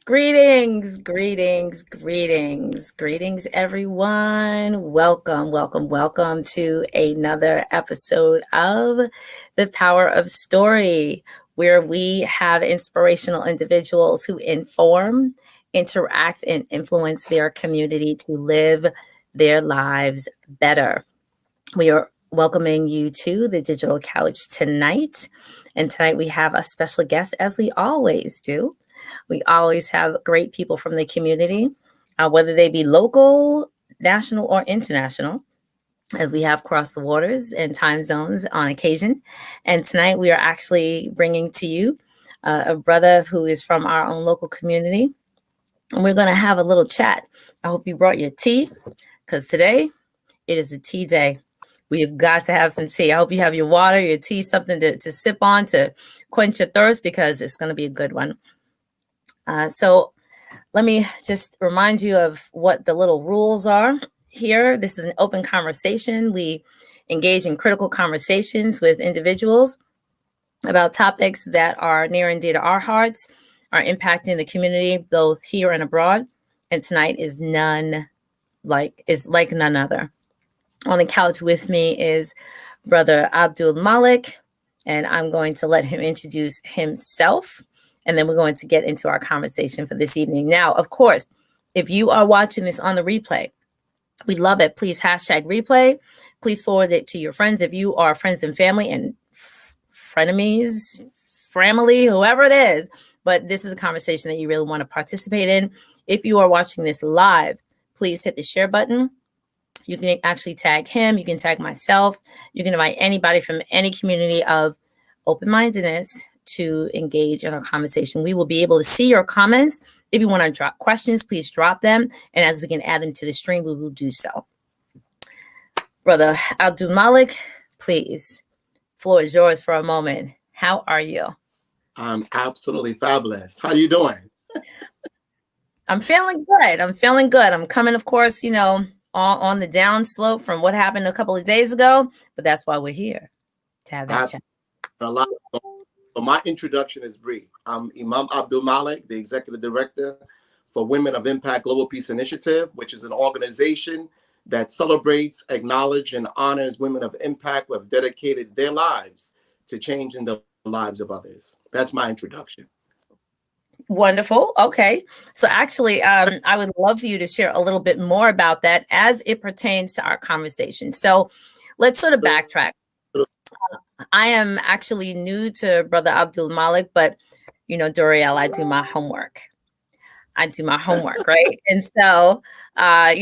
Greetings, greetings, greetings, greetings, everyone. Welcome to another episode of The Power of Story, where we have inspirational individuals who inform, interact, and influence their community to live their lives better. We are welcoming you to the digital couch tonight. And tonight we have a special guest, as we always do. We always have great people from the community, whether they be local, national, or international, as we have crossed the waters and time zones on occasion. And tonight we are actually bringing to you a brother who is from our own local community. And we're going to have a little chat. I hope you brought your tea, because today it is a tea day. We have got to have some tea. I hope you have your water, your tea, something to sip on to quench your thirst, because it's going to be a good one. So let me just remind you of what the little rules are here. This is an open conversation. We engage in critical conversations with individuals about topics that are near and dear to our hearts, are impacting the community, both here and abroad. And tonight is like none other. On the couch with me is Brother Abdul Malik, and I'm going to let him introduce himself, and then we're going to get into our conversation for this evening. Now, of course, if you are watching this on the replay, we love it. Please hashtag replay. Please forward it to your friends. If you are friends and family and frenemies, family, whoever it is, but this is a conversation that you really want to participate in. If you are watching this live, please hit the share button. You can actually tag him. You can tag myself. You can invite anybody from any community of open-mindedness to engage in our conversation. We will be able to see your comments. If you want to drop questions, please drop them. And as we can add them to the stream, we will do so. Brother Abdul Malik, please, floor is yours for a moment. How are you? I'm absolutely fabulous. How you doing? I'm feeling good. I'm coming, of course, on the down slope from what happened a couple of days ago, but that's why we're here, to have that chat. So my introduction is brief. I'm Imam Abdul Malik, the Executive Director for Women of Impact Global Peace Initiative, which is an organization that celebrates, acknowledges, and honors women of impact who have dedicated their lives to changing the lives of others. That's my introduction. Wonderful. Okay. So actually, I would love for you to share a little bit more about that as it pertains to our conversation. So let's sort of backtrack. I am actually new to Brother Abdul Malik, but Doriel, I do my homework. Right? And so, I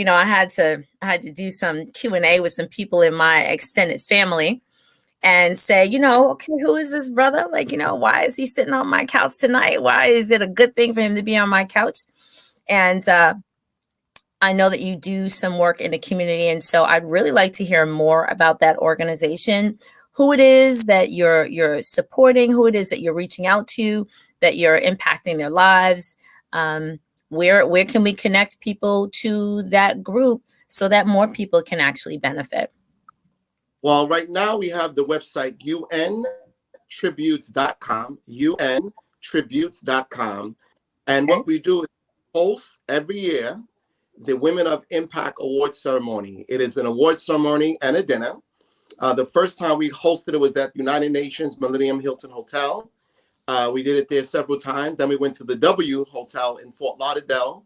had to do some Q&A with some people in my extended family and say, okay, who is this brother? Why is he sitting on my couch tonight? Why is it a good thing for him to be on my couch? And I know that you do some work in the community, and so I'd really like to hear more about that organization, who it is that you're supporting, who it is that you're reaching out to, that you're impacting their lives. Where can we connect people to that group so that more people can actually benefit? Well, right now we have the website untributes.com, untributes.com. And what we do is host every year the Women of Impact Award Ceremony. It is an award ceremony and a dinner. The first time we hosted it was at United Nations Millennium Hilton Hotel. We did it there several times. Then we went to the W Hotel in Fort Lauderdale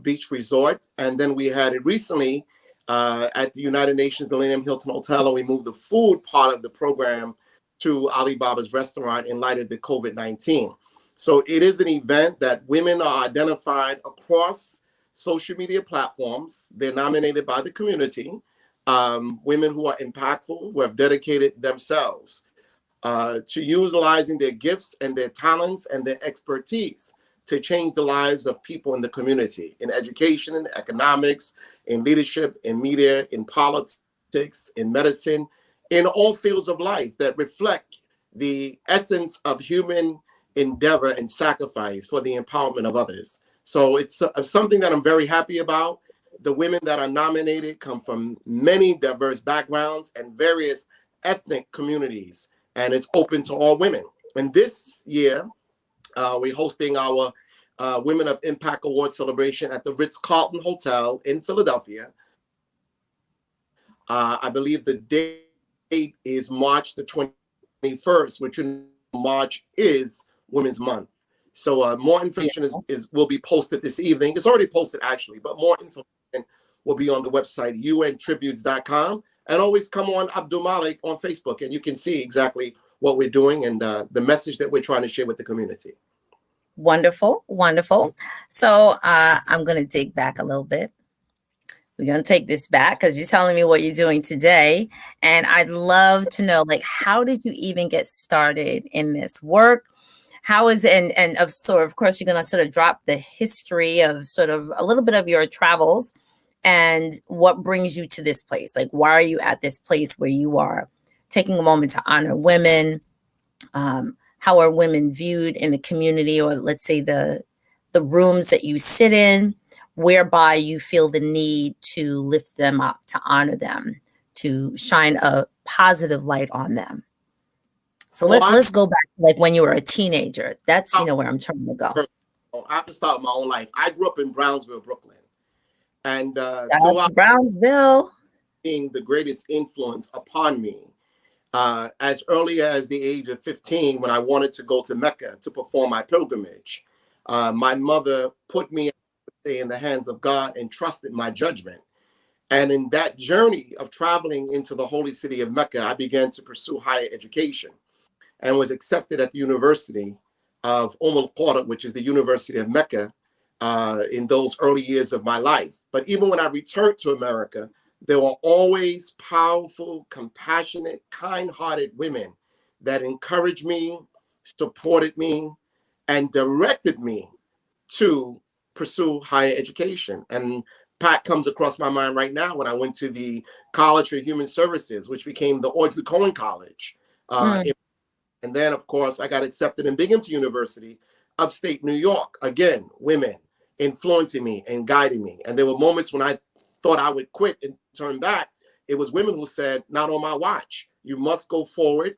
Beach Resort. And then we had it recently at the United Nations Millennium Hilton Hotel, and we moved the food part of the program to Alibaba's restaurant in light of the COVID-19. So it is an event that women are identified across social media platforms. They're nominated by the community, women who are impactful, who have dedicated themselves to utilizing their gifts and their talents and their expertise to change the lives of people in the community, in education, in economics, in leadership, in media, in politics, in medicine, in all fields of life that reflect the essence of human endeavor and sacrifice for the empowerment of others. So it's something that I'm very happy about. The women that are nominated come from many diverse backgrounds and various ethnic communities, and it's open to all women. And this year, we're hosting our Women of Impact Award celebration at the Ritz-Carlton Hotel in Philadelphia. I believe the date is March the 21st, which March is Women's Month. So more information will be posted this evening. It's already posted actually, but more information will be on the website untributes.com. And always come on Abdul Malik on Facebook, and you can see exactly what we're doing and the message that we're trying to share with the community. Wonderful, wonderful. So I'm going to dig back a little bit. We're going to take this back because you're telling me what you're doing today. And I'd love to know, like, how did you even get started in this work? How is and of course, you're going to sort of drop the history of sort of a little bit of your travels and what brings you to this place. Like, why are you at this place where you are taking a moment to honor women? How are women viewed in the community, or let's say the rooms that you sit in, whereby you feel the need to lift them up, to honor them, to shine a positive light on them. So let's go back to like when you were a teenager. That's where I'm trying to go. I have to start my own life. I grew up in Brownsville, Brooklyn, and throughout Brownsville, being the greatest influence upon me. As early as the age of 15, when I wanted to go to Mecca to perform my pilgrimage, my mother put me in the hands of God and trusted my judgment. And in that journey of traveling into the holy city of Mecca, I began to pursue higher education and was accepted at the University of al-Qura, which is the University of Mecca, in those early years of my life. But even when I returned to America, there were always powerful, compassionate, kind-hearted women that encouraged me, supported me, and directed me to pursue higher education. And Pat comes across my mind right now when I went to the College for Human Services, which became the Audrey Cohen College. And then, of course, I got accepted in Binghamton University, upstate New York. Again, women influencing me and guiding me. And there were moments when I thought I would quit and turn back. It was women who said, not on my watch. You must go forward.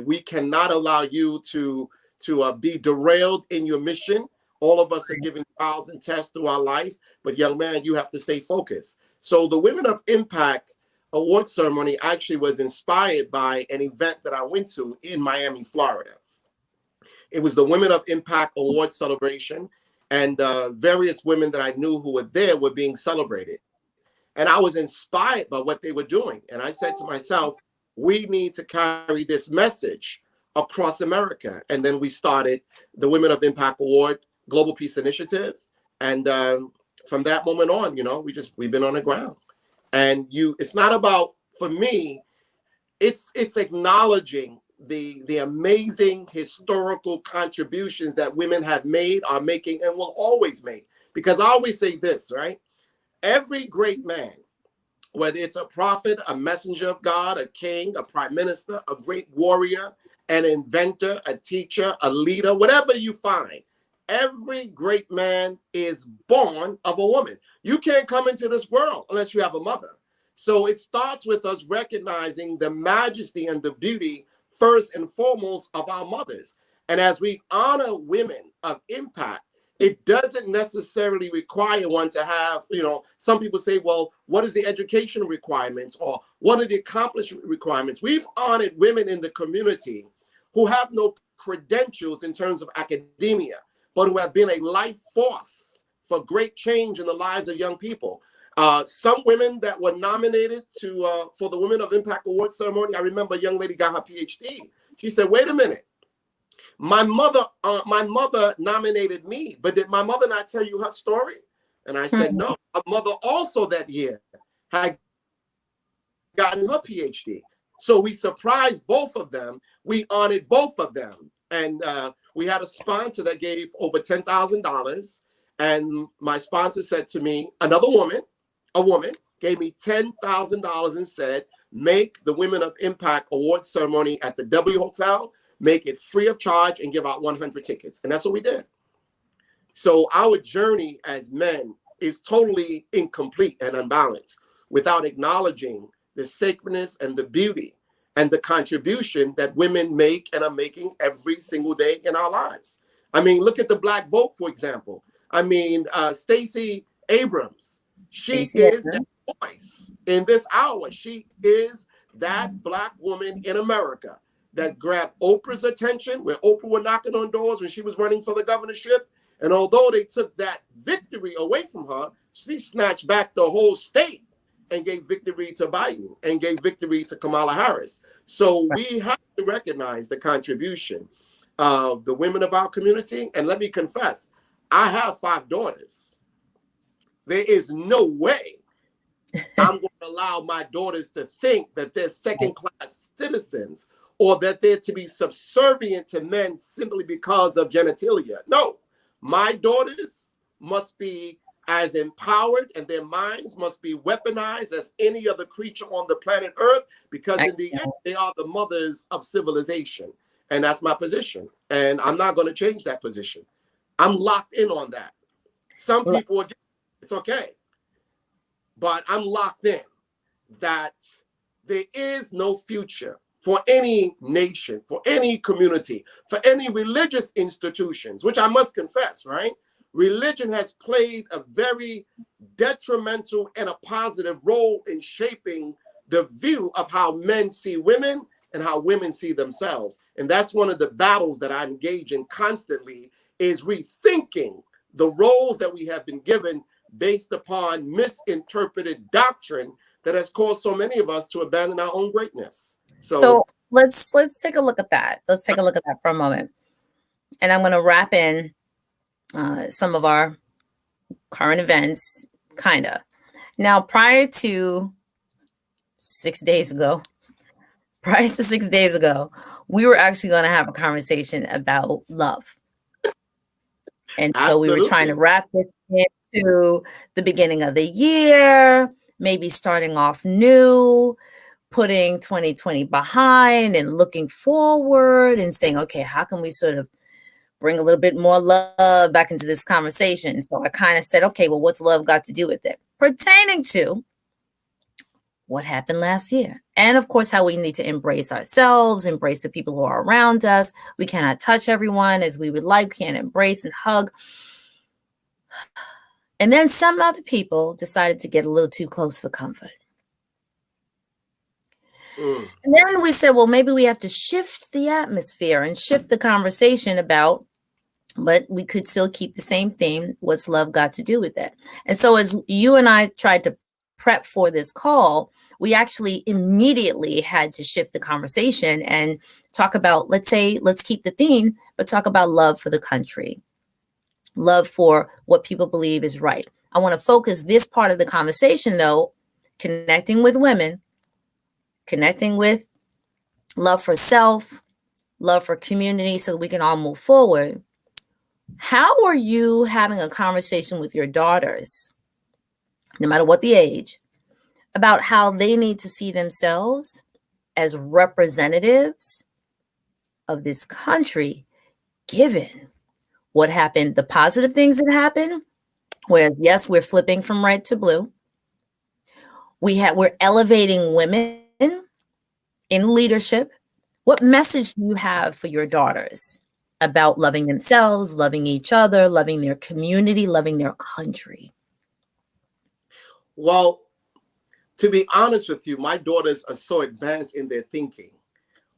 We cannot allow you to be derailed in your mission. All of us are given trials and tests through our life, but young man, you have to stay focused. So the Women of Impact award ceremony actually was inspired by an event that I went to in Miami, Florida. It was the Women of Impact award celebration, and various women that I knew who were there were being celebrated. And I was inspired by what they were doing. And I said to myself, we need to carry this message across America. And then we started the Women of Impact Award Global Peace Initiative. And from that moment on, we've been on the ground. And it's not about, for me, it's acknowledging the amazing historical contributions that women have made, are making, and will always make. Because I always say this, right? Every great man, whether it's a prophet, a messenger of God, a king, a prime minister, a great warrior, an inventor, a teacher, a leader, whatever you find, every great man is born of a woman. You can't come into this world unless you have a mother. So it starts with us recognizing the majesty and the beauty, first and foremost, of our mothers. And as we honor women of impact, it doesn't necessarily require one to have, some people say, well, what is the education requirements, or what are the accomplishment requirements? We've honored women in the community who have no credentials in terms of academia, but who have been a life force for great change in the lives of young people. Some women that were nominated for the Women of Impact Award ceremony, I remember a young lady got her PhD. She said, wait a minute. My mother nominated me, but did my mother not tell you her story? And I said, no. My mother also that year had gotten her PhD. So we surprised both of them. We honored both of them. And we had a sponsor that gave over $10,000. And my sponsor said to me, a woman gave me $10,000 and said, make the Women of Impact Award ceremony at the W Hotel, make it free of charge, and give out 100 tickets. And that's what we did. So our journey as men is totally incomplete and unbalanced without acknowledging the sacredness and the beauty and the contribution that women make and are making every single day in our lives. I mean, look at the black vote, for example. I mean, Stacey Abrams, she Stacey is that Abrams. voice in this hour. She is that black woman in America that grabbed Oprah's attention, where Oprah was knocking on doors when she was running for the governorship. And although they took that victory away from her, she snatched back the whole state and gave victory to Biden and gave victory to Kamala Harris. So we have to recognize the contribution of the women of our community. And let me confess, I have 5 daughters. There is no way I'm going to allow my daughters to think that they're second-class citizens or that they're to be subservient to men simply because of genitalia. No, my daughters must be as empowered and their minds must be weaponized as any other creature on the planet Earth, because in the end, they are the mothers of civilization. And that's my position. And I'm not going to change that position. I'm locked in on that. Some people, again, it's okay. But I'm locked in that there is no future for any nation, for any community, for any religious institutions, which I must confess, right? Religion has played a very detrimental and a positive role in shaping the view of how men see women and how women see themselves. And that's one of the battles that I engage in constantly, is rethinking the roles that we have been given based upon misinterpreted doctrine that has caused so many of us to abandon our own greatness. So let's take a look at that. Let's take a look at that for a moment. And I'm going to wrap in some of our current events, kind of. Now, prior to 6 days ago, we were actually going to have a conversation about love. And so we were trying to wrap this into the beginning of the year, maybe starting off new, putting 2020 behind and looking forward and saying, okay, how can we sort of bring a little bit more love back into this conversation? So I kind of said, okay, well, what's love got to do with it? Pertaining to what happened last year. And of course, how we need to embrace ourselves, embrace the people who are around us. We cannot touch everyone as we would like. We can't embrace and hug. And then some other people decided to get a little too close for comfort. And then we said, well, maybe we have to shift the atmosphere and shift the conversation about, but we could still keep the same theme. What's love got to do with it? And so as you and I tried to prep for this call, we actually immediately had to shift the conversation and talk about, let's keep the theme, but talk about love for the country, love for what people believe is right. I want to focus this part of the conversation, though, connecting with women, connecting with love for self, love for community, so that we can all move forward. How are you having a conversation with your daughters, no matter what the age, about how they need to see themselves as representatives of this country, given what happened, the positive things that happened, whereas, yes, we're flipping from red to blue. We're elevating women in leadership. What message do you have for your daughters about loving themselves, loving each other, loving their community, loving their country? Well, to be honest with you, my daughters are so advanced in their thinking.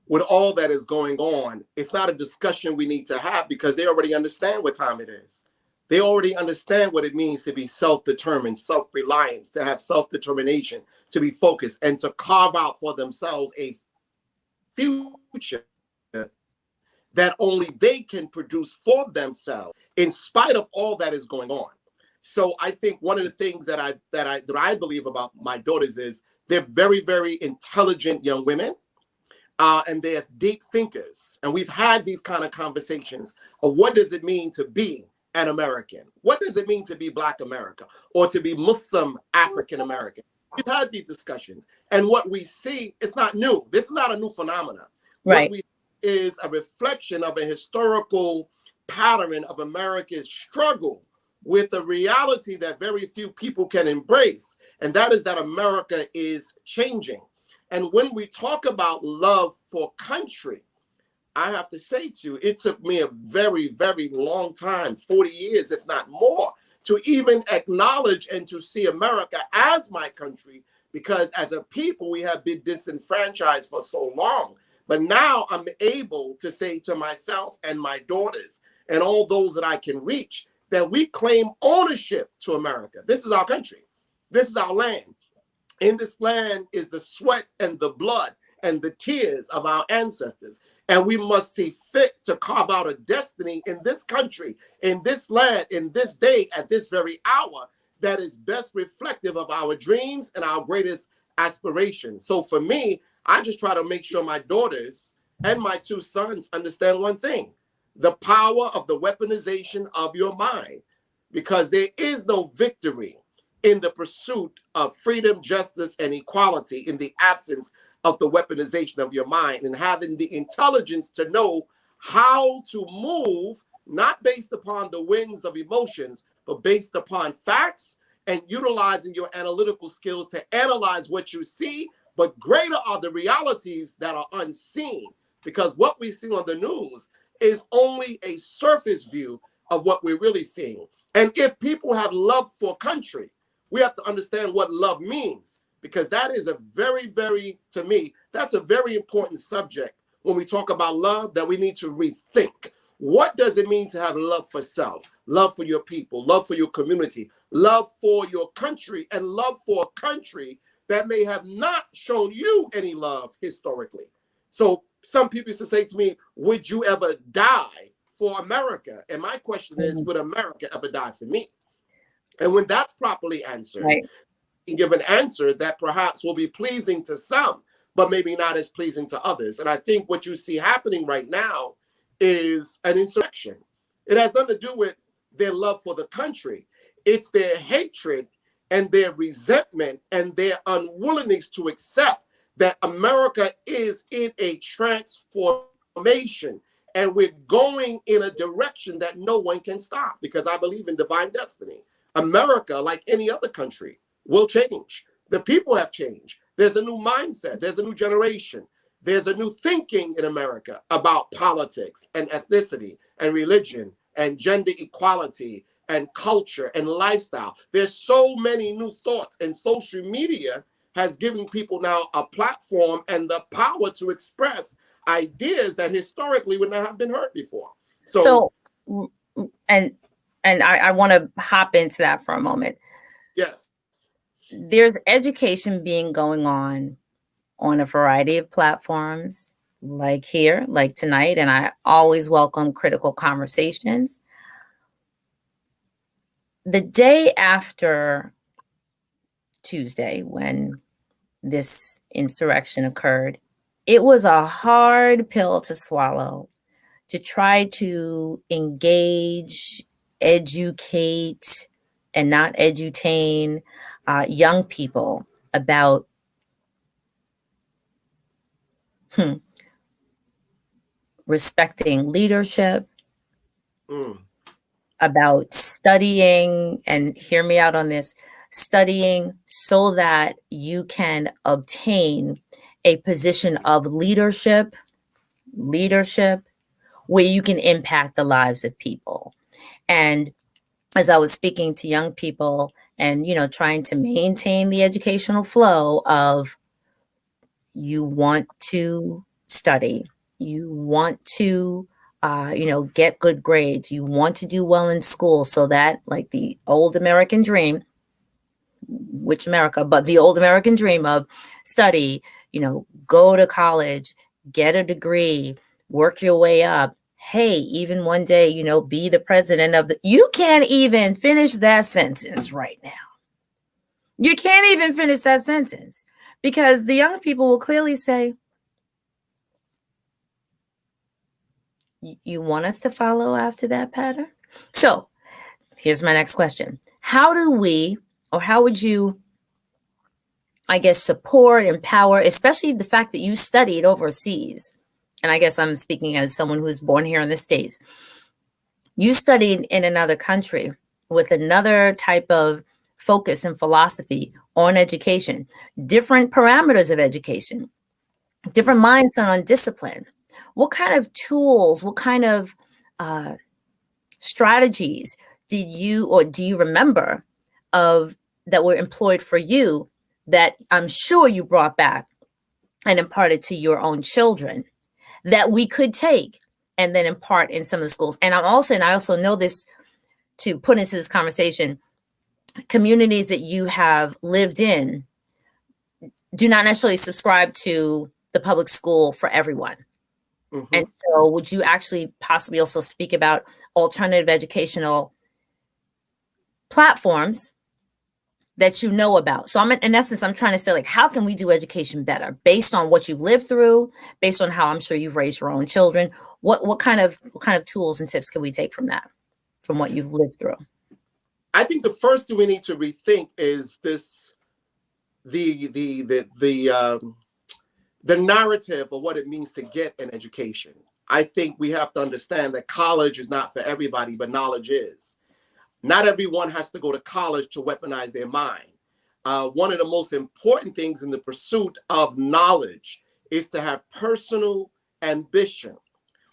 With all that is going on, it's not a discussion we need to have, because they already understand what time it is. They already understand what it means to be self-determined, self-reliant, to have self-determination, to be focused, and to carve out for themselves a future that only they can produce for themselves, in spite of all that is going on. So I think one of the things that I believe about my daughters is they're very, very intelligent young women, and they're deep thinkers. And we've had these kind of conversations of what does it mean to be an American? What does it mean to be Black America, or to be Muslim African American? We've had these discussions, and what we see, it's not new. This is not a new phenomenon. Right. What we see is a reflection of a historical pattern of America's struggle with a reality that very few people can embrace, and that is that America is changing. And when we talk about love for country, I have to say to you, it took me a very, very long time, 40 years, if not more, to even acknowledge and to see America as my country, because as a people, we have been disenfranchised for so long. But now I'm able to say to myself and my daughters and all those that I can reach that we claim ownership to America. This is our country. This is our land. In this land is the sweat and the blood and the tears of our ancestors. And we must see fit to carve out a destiny in this country, in this land, in this day, at this very hour, that is best reflective of our dreams and our greatest aspirations. So for me, I just try to make sure my daughters and my two sons understand one thing: the power of the weaponization of your mind, because there is no victory in the pursuit of freedom, justice, and equality in the absence of the weaponization of your mind, and having the intelligence to know how to move, not based upon the winds of emotions, but based upon facts, and utilizing your analytical skills to analyze what you see. But greater are the realities that are unseen, because what we see on the news is only a surface view of what we're really seeing. And if people have love for country, we have to understand what love means, because that is a very, very, to me, that's a very important subject when we talk about love that we need to rethink. What does it mean to have love for self, love for your people, love for your community, love for your country, and love for a country that may have not shown you any love historically? So some people used to say to me, would you ever die for America? And my question is, would America ever die for me? And when that's properly answered, Right. you can give an answer that perhaps will be pleasing to some, but maybe not as pleasing to others. And I think what you see happening right now is an insurrection. It has nothing to do with their love for the country. It's their hatred and their resentment and their unwillingness to accept that America is in a transformation, and we're going in a direction that no one can stop, because I believe in divine destiny. America, like any other country, will change. The people have changed. There's a new mindset. There's a new generation. There's a new thinking in America about politics and ethnicity and religion and gender equality and culture and lifestyle. There's so many new thoughts, and social media has given people now a platform and the power to express ideas that historically would not have been heard before. So and I want to hop into that for a moment. Yes. There's education being going on a variety of platforms, like here, like tonight, and I always welcome critical conversations. The day after Tuesday, when this insurrection occurred, it was a hard pill to swallow to try to engage, educate, and not edutain young people about respecting leadership, about studying, and hear me out on this, studying so that you can obtain a position of leadership where you can impact the lives of people. And as I was speaking to young people and, trying to maintain the educational flow of, you want to study, you want to, get good grades, you want to do well in school, so that, like the old American dream, which America, but the old American dream of study, go to college, get a degree, work your way up. Hey, even one day, be the president of you can't even finish that sentence right now. You can't even finish that sentence, because the young people will clearly say, you want us to follow after that pattern? So here's my next question. How do we, or how would you, I guess, support, empower, especially the fact that you studied overseas? And I guess I'm speaking as someone who's born here in the States. You studied in another country with another type of focus and philosophy on education, different parameters of education, different mindset on discipline. what kind of tools, what kind of strategies did you or do you remember of that were employed for you that I'm sure you brought back and imparted to your own children that we could take and then impart in some of the schools? And I also know this to put into this conversation, communities that you have lived in do not necessarily subscribe to the public school for everyone. Mm-hmm. And so would you actually possibly also speak about alternative educational platforms that you know about? So in essence, I'm trying to say, like, how can we do education better based on what you've lived through, based on how I'm sure you've raised your own children? What kind of tools and tips can we take from that, from what you've lived through? I think the first thing we need to rethink is this, the narrative of what it means to get an education. I think we have to understand that college is not for everybody, but knowledge is. Not everyone has to go to college to weaponize their mind. One of the most important things in the pursuit of knowledge is to have personal ambition.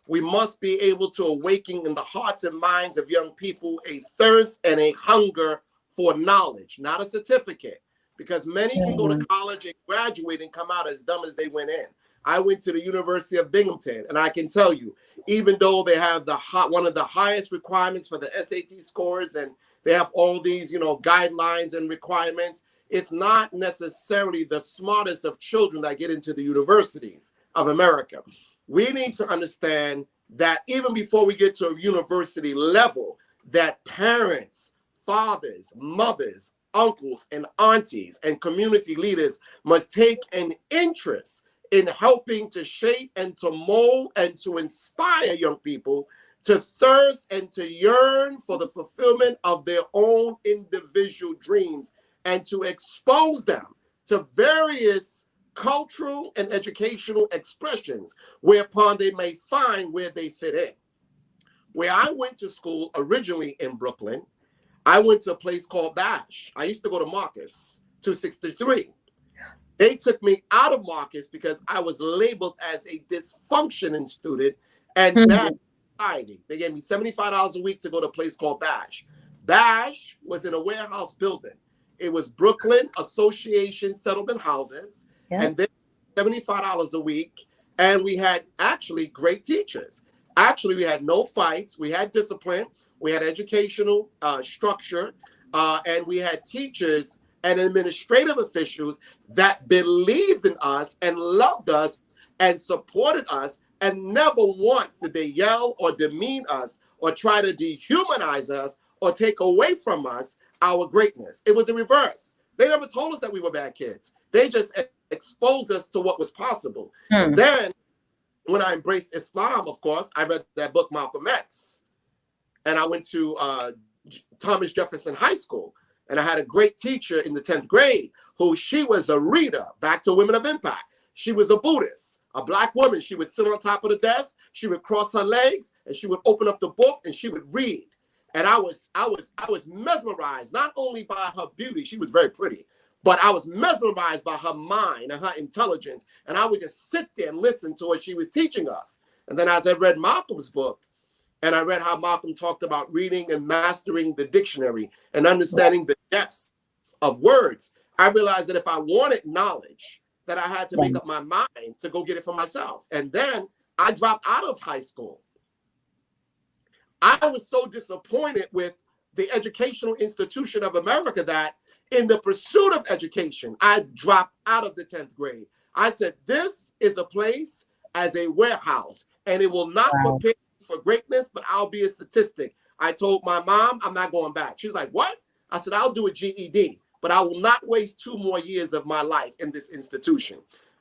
We must be able to awaken in the hearts and minds of young people a thirst and a hunger for knowledge, not a certificate. Because many can go to college and graduate and come out as dumb as they went in. I went to the University of Binghamton, and I can tell you, even though they have one of the highest requirements for the SAT scores, and they have all these, guidelines and requirements, it's not necessarily the smartest of children that get into the universities of America. We need to understand that even before we get to a university level, that parents, fathers, mothers, uncles and aunties and community leaders must take an interest in helping to shape and to mold and to inspire young people to thirst and to yearn for the fulfillment of their own individual dreams, and to expose them to various cultural and educational expressions whereupon they may find where they fit in. Where I went to school originally in Brooklyn, I went to a place called Bash. I used to go to Marcus 263. They took me out of Marcus because I was labeled as a dysfunctioning student and bad society. They gave me $75 a week to go to a place called Bash. Bash was in a warehouse building. It was Brooklyn Association Settlement Houses, and then $75 a week. And we had actually great teachers. Actually, we had no fights. We had discipline. We had educational structure, and we had teachers and administrative officials that believed in us and loved us and supported us, and never once did they yell or demean us or try to dehumanize us or take away from us our greatness. It was the reverse. They never told us that we were bad kids. They just exposed us to what was possible. Then, when I embraced Islam, of course, I read that book, Malcolm X. And I went to Thomas Jefferson High School, and I had a great teacher in the 10th grade she was a reader, back to Women of Impact. She was a Buddhist, a Black woman. She would sit on top of the desk, she would cross her legs, and she would open up the book and she would read. And I was mesmerized, not only by her beauty, she was very pretty, but I was mesmerized by her mind and her intelligence. And I would just sit there and listen to what she was teaching us. And then as I read Malcolm's book, and I read how Malcolm talked about reading and mastering the dictionary and understanding the depths of words, I realized that if I wanted knowledge, that I had to make up my mind to go get it for myself. And then I dropped out of high school. I was so disappointed with the educational institution of America that in the pursuit of education, I dropped out of the 10th grade. I said, this is a place as a warehouse, and it will not prepare for greatness, but I'll be a statistic. I told my mom, I'm not going back. She was like, what? I said, I'll do a GED, but I will not waste 2 more years of my life in this institution.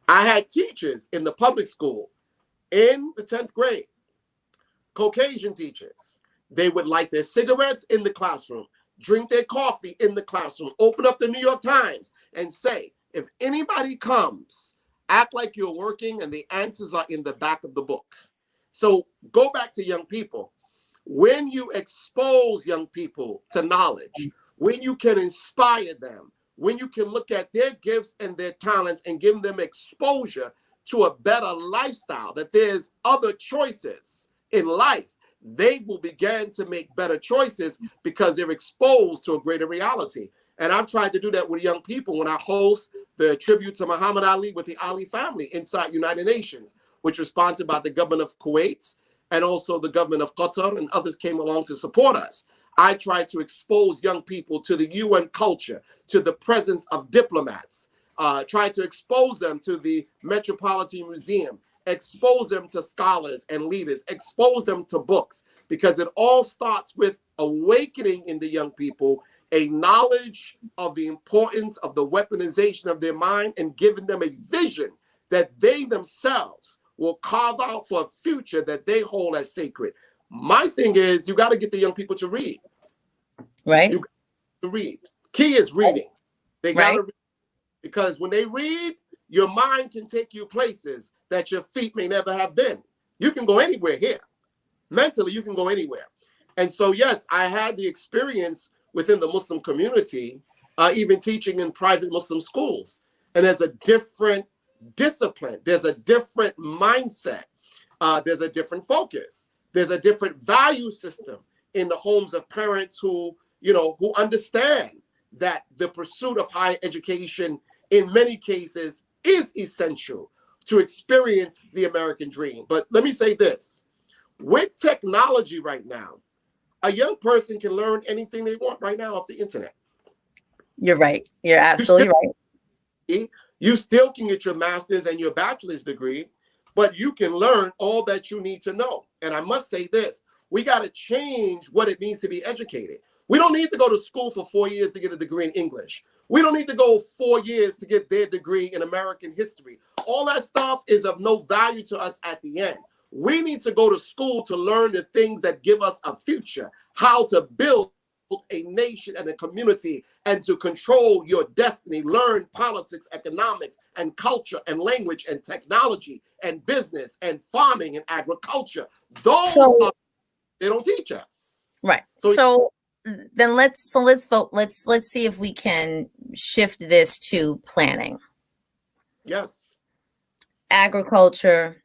I had teachers in the public school in the 10th grade, Caucasian teachers. They would light their cigarettes in the classroom, drink their coffee in the classroom, open up the New York Times and say, if anybody comes, act like you're working and the answers are in the back of the book. So go back to young people. When you expose young people to knowledge, when you can inspire them, when you can look at their gifts and their talents and give them exposure to a better lifestyle, that there's other choices in life, they will begin to make better choices because they're exposed to a greater reality. And I've tried to do that with young people when I host the tribute to Muhammad Ali with the Ali family inside United Nations, which was sponsored by the government of Kuwait and also the government of Qatar, and others came along to support us. I try to expose young people to the UN culture, to the presence of diplomats, try to expose them to the Metropolitan Museum, expose them to scholars and leaders, expose them to books, because it all starts with awakening in the young people a knowledge of the importance of the weaponization of their mind and giving them a vision that they themselves will carve out for a future that they hold as sacred. My thing is, you got to get the young people to read. Right. You got to read. Key is reading. They got to read, because when they read, your mind can take you places that your feet may never have been. You can go anywhere here. Mentally, you can go anywhere. And so, yes, I had the experience within the Muslim community, even teaching in private Muslim schools. And there's a different discipline. There's a different mindset. There's a different focus. There's a different value system in the homes of parents who understand that the pursuit of higher education in many cases is essential to experience the American dream. But let me say this, with technology right now, a young person can learn anything they want right now off the internet. You're right. You're absolutely right. You still can get your master's and your bachelor's degree, but you can learn all that you need to know. And I must say this, we got to change what it means to be educated. We don't need to go to school for 4 years to get a degree in English. We don't need to go 4 years to get their degree in American history. All that stuff is of no value to us at the end. We need to go to school to learn the things that give us a future, how to build a nation and a community, and to control your destiny. Learn politics, economics, and culture, and language, and technology, and business, and farming, and agriculture. Those they don't teach us. Right. So then let's vote. Let's see if we can shift this to planning. Yes. Agriculture,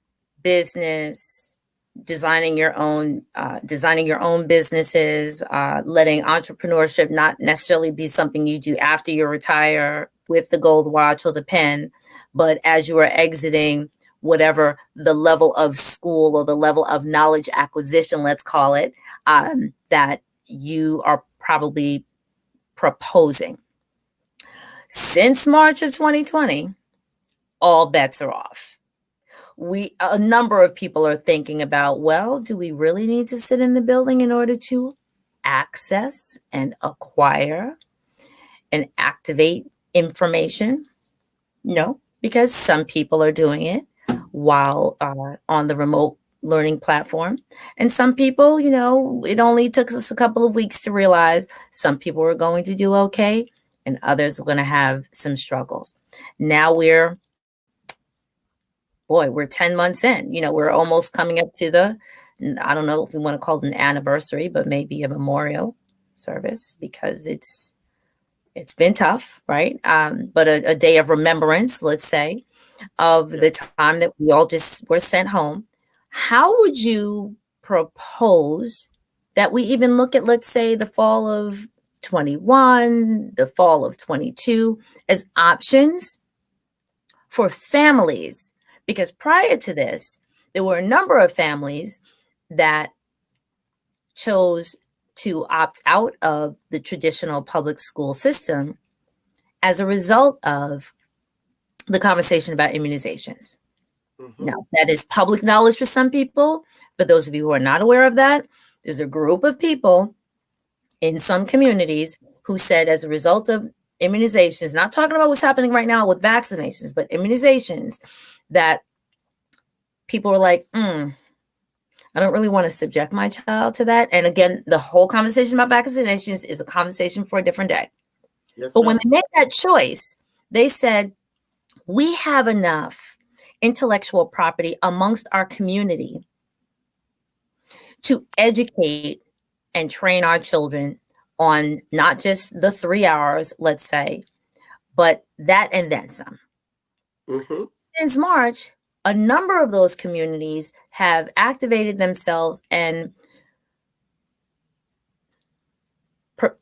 business, designing your own businesses, letting entrepreneurship not necessarily be something you do after you retire with the gold watch or the pen, but as you are exiting whatever the level of school or the level of knowledge acquisition, let's call it, that you are probably proposing. Since March of 2020, all bets are off. A number of people are thinking about, well, do we really need to sit in the building in order to access and acquire and activate information? No, because some people are doing it while on the remote learning platform. And some people, it only took us a couple of weeks to realize some people were going to do okay and others were going to have some struggles. Now we're 10 months in. We're almost coming up to I don't know if we want to call it an anniversary, but maybe a memorial service, because it's been tough, right? But a day of remembrance, let's say, of the time that we all just were sent home. How would you propose that we even look at, let's say, the fall of 21, the fall of 22 as options for families? Because prior to this, there were a number of families that chose to opt out of the traditional public school system as a result of the conversation about immunizations. Mm-hmm. Now, that is public knowledge for some people. For those of you who are not aware of that, there's a group of people in some communities who said, as a result of immunizations, not talking about what's happening right now with vaccinations, but immunizations, that people were like, I don't really want to subject my child to that. And again, the whole conversation about vaccinations is a conversation for a different day. Yes, but when they made that choice, they said, we have enough intellectual property amongst our community to educate and train our children on not just the 3 hours, let's say, but that and then some. Mm-hmm. Since March, a number of those communities have activated themselves and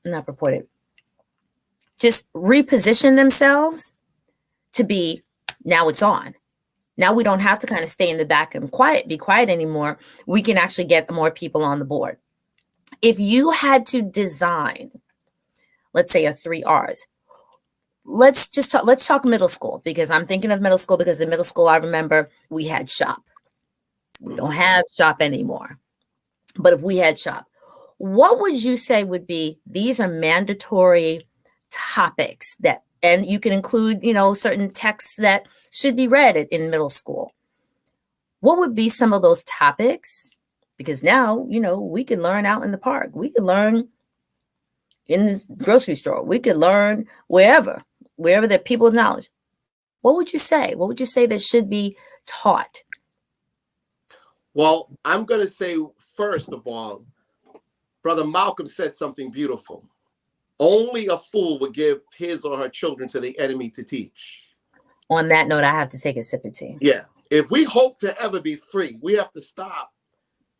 not purported, just reposition themselves to be, now it's on. Now we don't have to kind of stay in the back and be quiet anymore. We can actually get more people on the board. If you had to design, let's say, a 3 R's, let's talk middle school, because I'm thinking of middle school, because in middle school, I remember we had shop. We don't have shop anymore. But if we had shop, what would you say would be, these are mandatory topics that, and you can include, certain texts that should be read in middle school. What would be some of those topics? Because now, we can learn out in the park. We could learn in the grocery store. We could learn wherever there are people with knowledge. What would you say? What would you say that should be taught? Well, I'm going to say, first of all, Brother Malcolm said something beautiful. Only a fool would give his or her children to the enemy to teach. On that note, I have to take a sip of tea. Yeah. If we hope to ever be free, we have to stop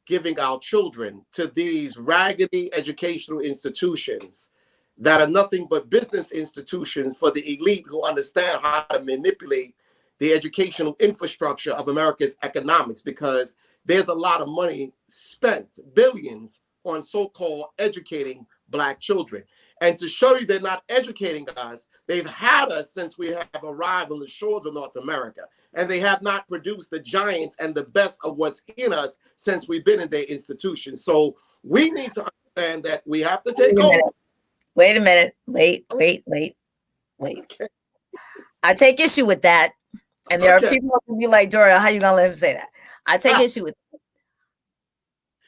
giving our children to these raggedy educational institutions that are nothing but business institutions for the elite who understand how to manipulate the educational infrastructure of America's economics, because there's a lot of money spent, billions, on so-called educating Black children. And to show you they're not educating us, they've had us since we have arrived on the shores of North America. And they have not produced the giants and the best of what's in us since we've been in their institutions. So we need to understand that we have to take over. Wait a minute. Wait. Okay. I take issue with that. And there are people who will be like, Dora, how you going to let him say that? I take issue with that.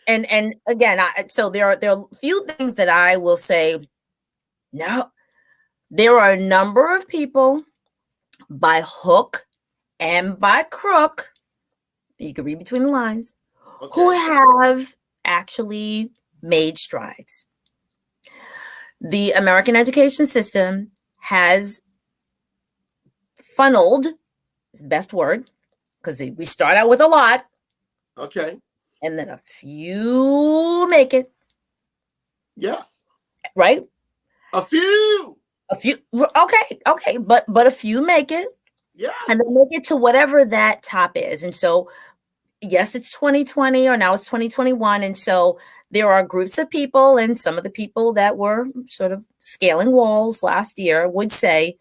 And again, so there are a few things that I will say. No, there are a number of people by hook and by crook, you can read between the lines, who have actually made strides. The American education system has funneled, is the best word, because we start out with a lot. Okay. And then a few make it. Yes. Right? A few. Okay. But a few make it. Yes. And they make it to whatever that top is. And so, yes, it's 2020, or now it's 2021. And so there are groups of people, and some of the people that were sort of scaling walls last year would say,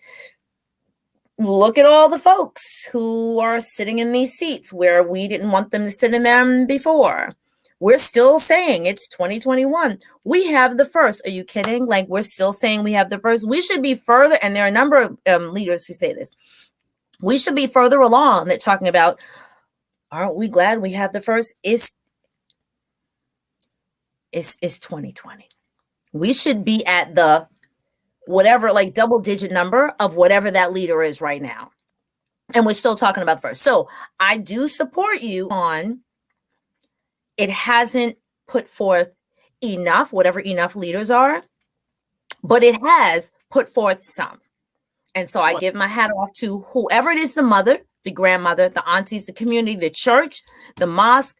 look at all the folks who are sitting in these seats where we didn't want them to sit in them before. We're still saying it's 2021. We have the first. Are you kidding? Like, we're still saying we have the first. We should be further. And there are a number of leaders who say this. We should be further along that talking about, aren't we glad we have the first? It's 2020. We should be at the whatever, like double digit number of whatever that leader is right now. And we're still talking about first. So I do support you on, it hasn't put forth enough, whatever enough leaders are, but it has put forth some. And so I give my hat off to whoever it is, the mother, the grandmother, the aunties, the community, the church, the mosque,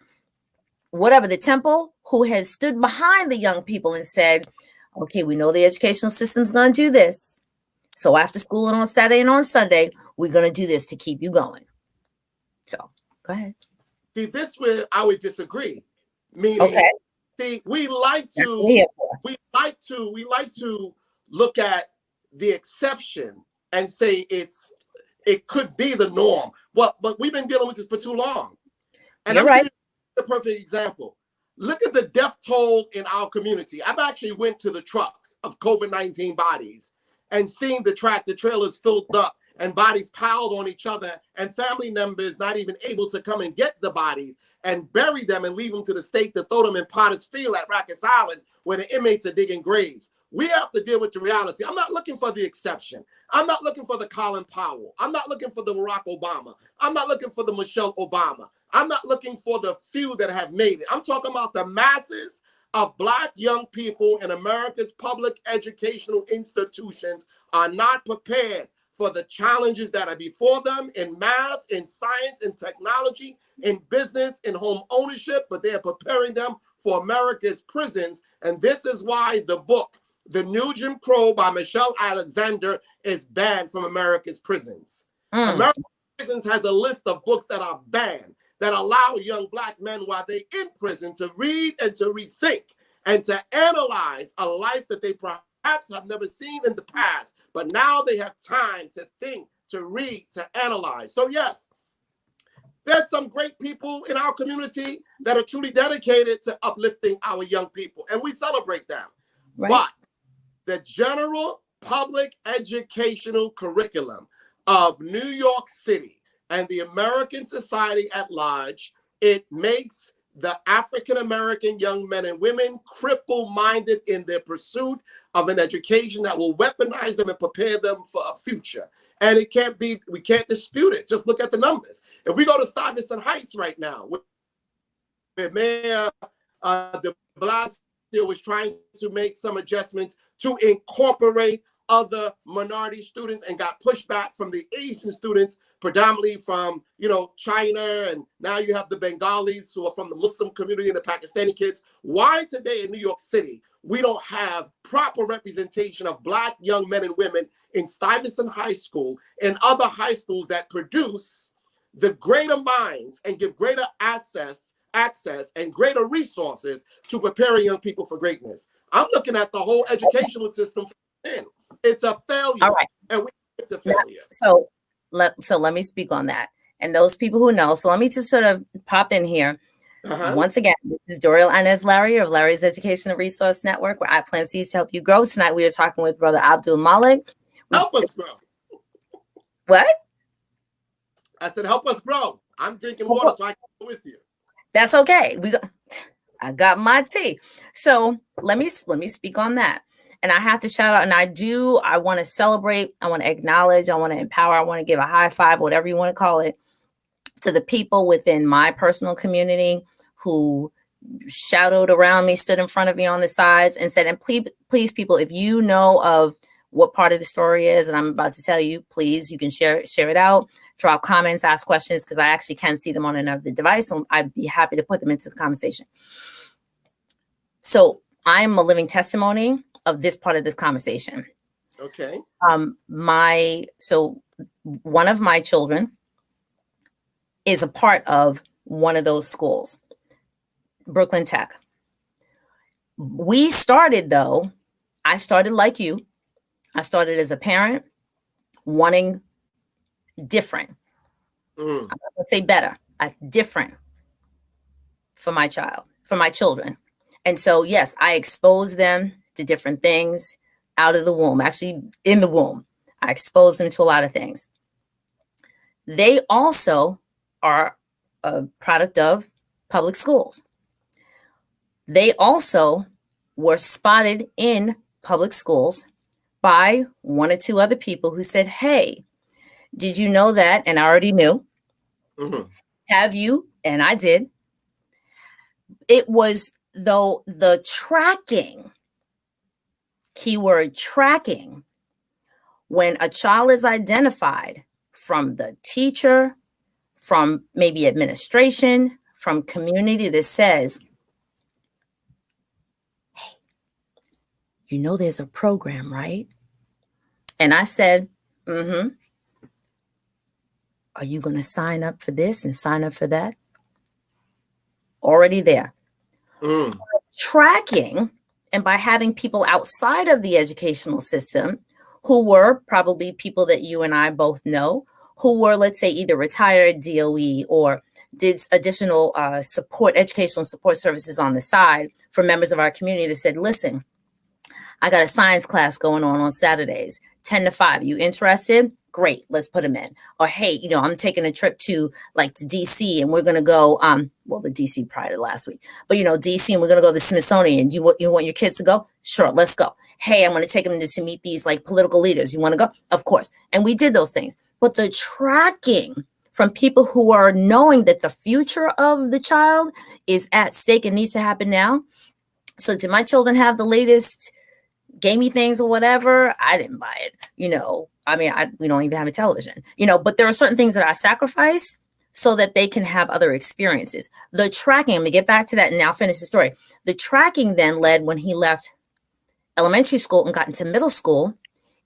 whatever, the temple, who has stood behind the young people and said, okay, we know the educational system's going to do this. So after school and on Saturday and on Sunday, we're going to do this to keep you going. So go ahead. See, this where I would disagree. Meaning, see, we like to look at the exception and say it could be the norm. Well, but we've been dealing with this for too long. And You're right. The perfect example. Look at the death toll in our community. I've actually went to the trucks of COVID-19 bodies and seen the tractor trailers filled up and bodies piled on each other, and family members not even able to come and get the bodies and bury them and leave them to the state to throw them in Potter's Field at Rikers Island where the inmates are digging graves. We have to deal with the reality. I'm not looking for the exception. I'm not looking for the Colin Powell. I'm not looking for the Barack Obama. I'm not looking for the Michelle Obama. I'm not looking for the few that have made it. I'm talking about the masses of Black young people in America's public educational institutions are not prepared for the challenges that are before them in math, in science, in technology, in business, in home ownership, but they are preparing them for America's prisons. And this is why the book, The New Jim Crow by Michelle Alexander, is banned from America's prisons. America's prisons has a list of books that are banned, that allow young Black men while they're in prison to read and to rethink and to analyze a life that they perhaps have never seen in the past, but now they have time to think, to read, to analyze. So yes, there's some great people in our community that are truly dedicated to uplifting our young people, and we celebrate them. Right. But the general public educational curriculum of New York City and the American society at large, it makes the African-American young men and women cripple-minded in their pursuit of an education that will weaponize them and prepare them for a future. And it can't be, we can't dispute it. Just look at the numbers. If we go to Stuyvesant Heights right now, where Mayor de Blasio was trying to make some adjustments to incorporate other minority students and got pushed back from the Asian students, predominantly from, China, and now you have the Bengalis who are from the Muslim community and the Pakistani kids. Why today in New York City we don't have proper representation of Black young men and women in Stuyvesant High School and other high schools that produce the greater minds and give greater access and greater resources to preparing young people for greatness? I'm looking at the whole educational system. It's a failure. All right. And it's a failure. So let me speak on that. And those people who know, so let me just sort of pop in here. Once again, this is Doriel Inez Larry of Larry's Education and Resource Network, where I plant seeds to help you grow. Tonight we are talking with Brother Abdul Malik. Help us grow. What? I said, help us grow. I'm drinking water so I can go with you. That's okay. I got my tea. So let me speak on that. And I have to shout out, and I want to celebrate, I want to acknowledge, I want to empower, I want to give a high five, whatever you want to call it, to the people within my personal community who shadowed around me, stood in front of me on the sides and said, and please people, if you know of what part of the story is, and I'm about to tell you, please, you can share it out, drop comments, ask questions, because I actually can see them on another device. So I'd be happy to put them into the conversation. So I'm a living testimony of this part of this conversation. Okay. So one of my children is a part of one of those schools, Brooklyn Tech. I started like you. I started as a parent wanting different. I'm not gonna say better, different for my children. And so, yes, I exposed them to different things out of the womb, actually in the womb. I exposed them to a lot of things. They also are a product of public schools. They also were spotted in public schools by one or two other people who said, hey, did you know that? And I already knew. Mm-hmm. Have you? And I did. It was, though, the tracking, keyword tracking, when a child is identified from the teacher, from maybe administration, from community that says, hey, you know there's a program, right? And I said, mm-hmm. Are you going to sign up for this and sign up for that? Already there. Tracking, and by having people outside of the educational system who were probably people that you and I both know, who were, let's say, either retired DOE or did additional educational support services on the side for members of our community that said, listen, I got a science class going on Saturdays, 10 to 5. You interested? Great, let's put them in. Or, hey, I'm taking a trip to DC and we're going to go, the DC prior to last week, but DC, and we're going to go to the Smithsonian. You want your kids to go? Sure, let's go. Hey, I'm going to take them to meet these political leaders. You want to go? Of course. And we did those things. But the tracking from people who are knowing that the future of the child is at stake and needs to happen now. So did my children have the latest gamey things or whatever, I didn't buy it. I mean, we don't even have a television, but there are certain things that I sacrifice so that they can have other experiences. The tracking, I'm going to get back to that and now finish the story. The tracking then led when he left elementary school and got into middle school.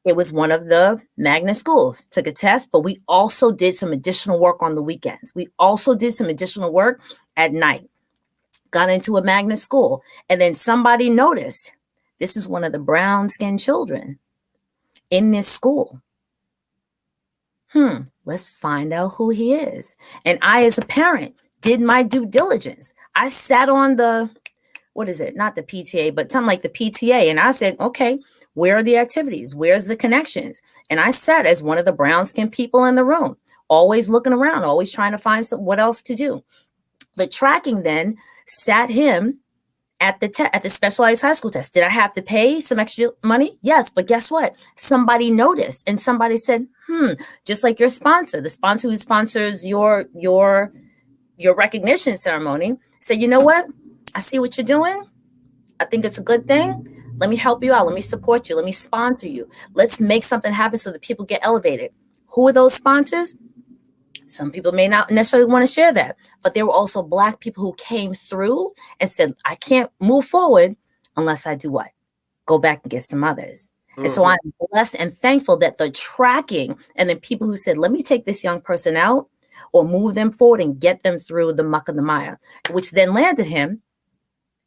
It was one of the magnet schools, took a test, but we also did some additional work on the weekends. We also did some additional work at night, got into a magnet school. And then somebody noticed this is one of the brown skinned children in this school. Let's find out who he is. And I, as a parent, did my due diligence. I sat on the, what is it? Not the PTA, but something like the PTA. And I said, okay, where are the activities? Where's the connections? And I sat as one of the brown skinned people in the room, always looking around, always trying to find what else to do. The tracking then sat him at the specialized high school test. Did I have to pay some extra money? Yes, but guess what? Somebody noticed and somebody said, just like your sponsor, the sponsor who sponsors your recognition ceremony, said, you know what? I see what you're doing. I think it's a good thing. Let me help you out. Let me support you. Let me sponsor you. Let's make something happen so that people get elevated. Who are those sponsors? Some people may not necessarily want to share that, but there were also Black people who came through and said, I can't move forward unless I do what? Go back and get some others. And so I'm blessed and thankful that the tracking and then people who said, let me take this young person out or move them forward and get them through the muck of the mire, which then landed him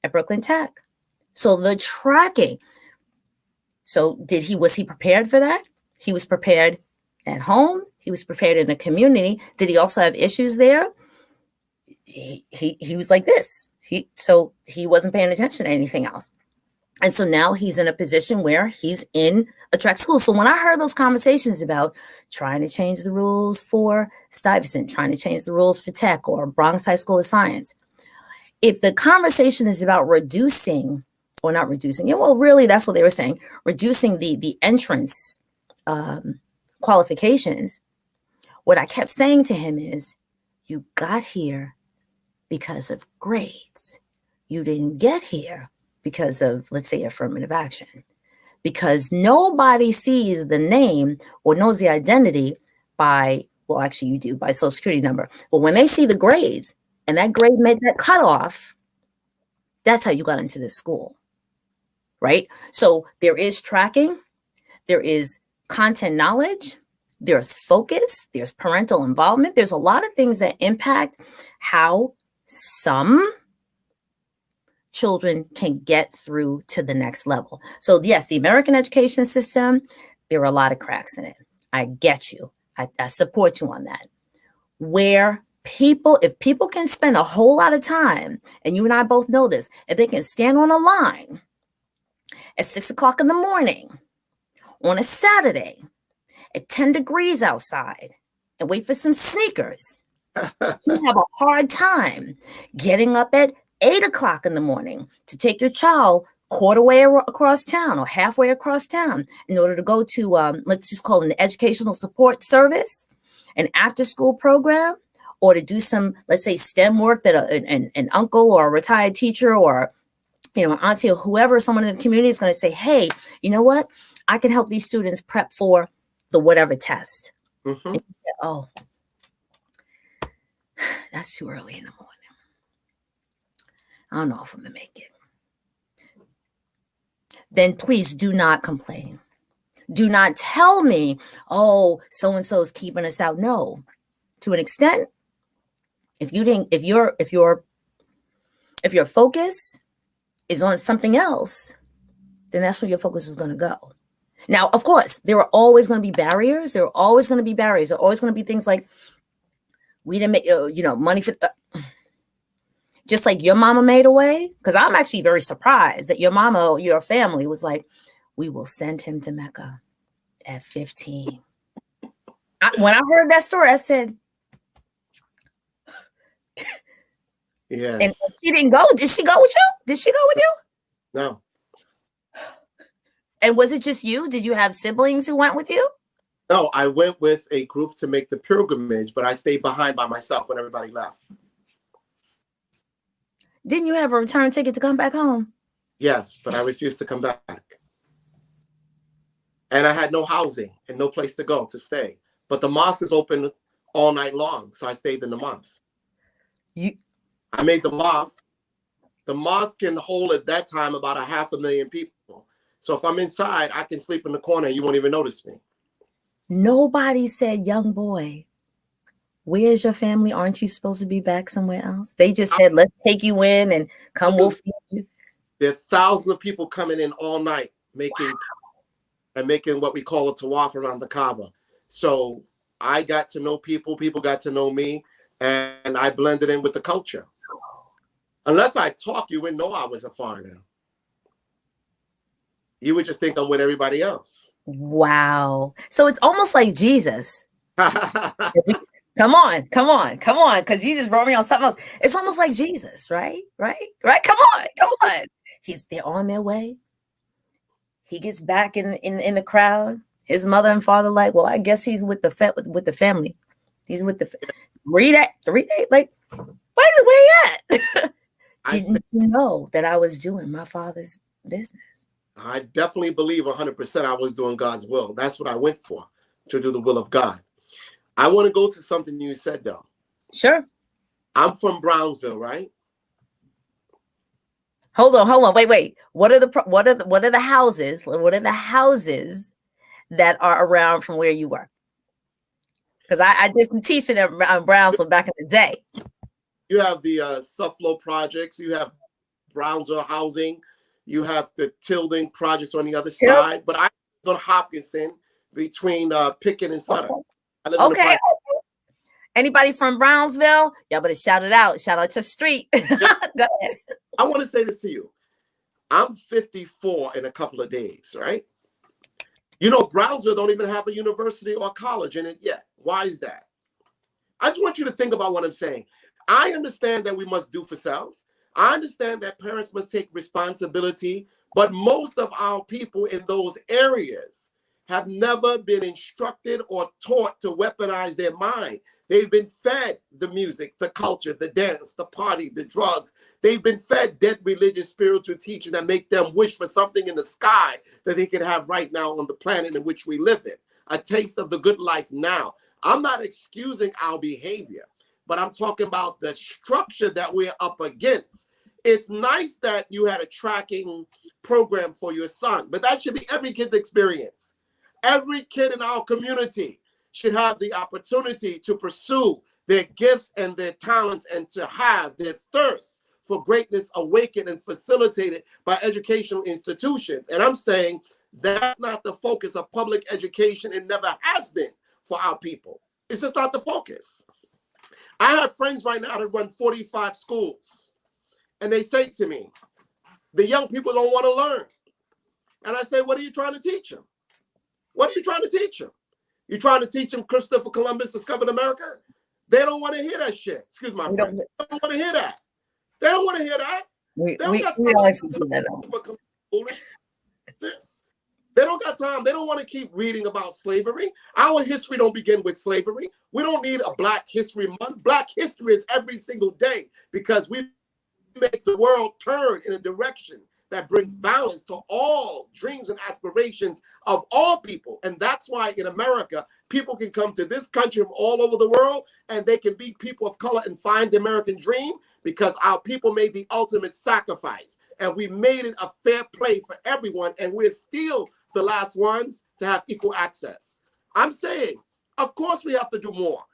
at Brooklyn Tech. So the tracking. So was he prepared for that? He was prepared at home. He was prepared in the community. Did he also have issues there? He was like this. So he wasn't paying attention to anything else. And so now he's in a position where he's in a track school. So when I heard those conversations about trying to change the rules for Stuyvesant, trying to change the rules for Tech or Bronx High School of Science, if the conversation is about reducing, or not reducing, well, really, that's what they were saying, reducing the entrance qualifications, what I kept saying to him is, you got here because of grades. You didn't get here because of, let's say, affirmative action. Because nobody sees the name or knows the identity by, well, actually you do, by social security number. But when they see the grades and that grade made that cutoff, that's how you got into this school, right? So there is tracking, there is content knowledge, there's focus, there's parental involvement. There's a lot of things that impact how some children can get through to the next level. So yes, the American education system, there are a lot of cracks in it. I get you. I support you on that. If people can spend a whole lot of time, and you and I both know this, if they can stand on a line at 6 o'clock in the morning on a Saturday at 10 degrees outside and wait for some sneakers, you have a hard time getting up at 8 o'clock in the morning to take your child quarter way across town or halfway across town in order to go to, let's just call it an educational support service, an after-school program, or to do some, let's say, STEM work that an uncle or a retired teacher or, an auntie or whoever, someone in the community is going to say, hey, you know what? I can help these students prep for the whatever test. Mm-hmm. And you say, oh, that's too early in the morning. I don't know if I'm going to make it. Then please do not complain. Do not tell me, oh, so-and-so is keeping us out. No, to an extent, if your focus is on something else, then that's where your focus is going to go. Now, of course, there are always going to be barriers. There are always going to be barriers. There are always going to be things like we didn't make, money for, just like your mama made a way. Because I'm actually very surprised that your mama, your family was like, we will send him to Mecca at 15. When I heard that story, I said, yes. And she didn't go. Did she go with you? Did she go with you? No. And was it just you? Did you have siblings who went with you? No, I went with a group to make the pilgrimage, but I stayed behind by myself when everybody left. Didn't you have a return ticket to come back home? Yes, but I refused to come back. and I had no housing and no place to go to stay. But the mosque is open all night long, so I stayed in the mosque. I made the mosque. The mosque can hold at that time about 500,000 people. So if I'm inside, I can sleep in the corner and you won't even notice me. Nobody said, young boy, where's your family? Aren't you supposed to be back somewhere else? They just said, let's take you in and come, we'll feed you. There are thousands of people coming in all night making what we call a tawaf around the Kaaba. So I got to know people got to know me, and I blended in with the culture. Unless I talk, you wouldn't know I was a foreigner. You would just think I'm with everybody else. Wow. So it's almost like Jesus. Come on. Because you just brought me on something else. It's almost like Jesus, right? Come on. They're on their way. He gets back in the crowd. His mother and father like, well, I guess he's with the family. He's with the 3 days. Like, where you at? Didn't you know that I was doing my father's business? I definitely believe 100% I was doing God's will. That's what I went for, to do the will of God. I want to go to something you said, though. Sure. I'm from Brownsville, right? Hold on. Wait. What are the houses? What are the houses that are around from where you were? Because I did some teaching at Brownsville back in the day. You have the Suffolk projects. You have Brownsville housing. You have the Tilden projects on the other side. But I live on Hopkinson between Pickett and Sutter. Okay. Anybody from Brownsville? Y'all better shout it out. Shout out your street. Go ahead. I want to say this to you. I'm 54 in a couple of days, right? You know, Brownsville don't even have a university or college in it yet. Why is that? I just want you to think about what I'm saying. I understand that we must do for self. I understand that parents must take responsibility, but most of our people in those areas have never been instructed or taught to weaponize their mind. They've been fed the music, the culture, the dance, the party, the drugs. They've been fed dead religious spiritual teaching that make them wish for something in the sky that they can have right now on the planet in which we live in. A taste of the good life now. I'm not excusing our behavior, but I'm talking about the structure that we're up against. It's nice that you had a tracking program for your son, but that should be every kid's experience. Every kid in our community should have the opportunity to pursue their gifts and their talents and to have their thirst for greatness awakened and facilitated by educational institutions. And I'm saying that's not the focus of public education. It never has been for our people. It's just not the focus. I have friends right now that run 45 schools, and they say to me, the young people don't want to learn. And I say, what are you trying to teach them? What are you trying to teach them? You trying to teach them Christopher Columbus discovered America? They don't want to hear that shit. Excuse my friend. They don't want to hear that. They don't want to hear that. They don't got time. They don't want to keep reading about slavery. Our history don't begin with slavery. We don't need a Black History Month. Black history is every single day because we make the world turn in a direction that brings balance to all dreams and aspirations of all people. And that's why in America, people can come to this country from all over the world and they can be people of color and find the American dream because our people made the ultimate sacrifice. And we made it a fair play for everyone. And we're still the last ones to have equal access. I'm saying, of course we have to do more,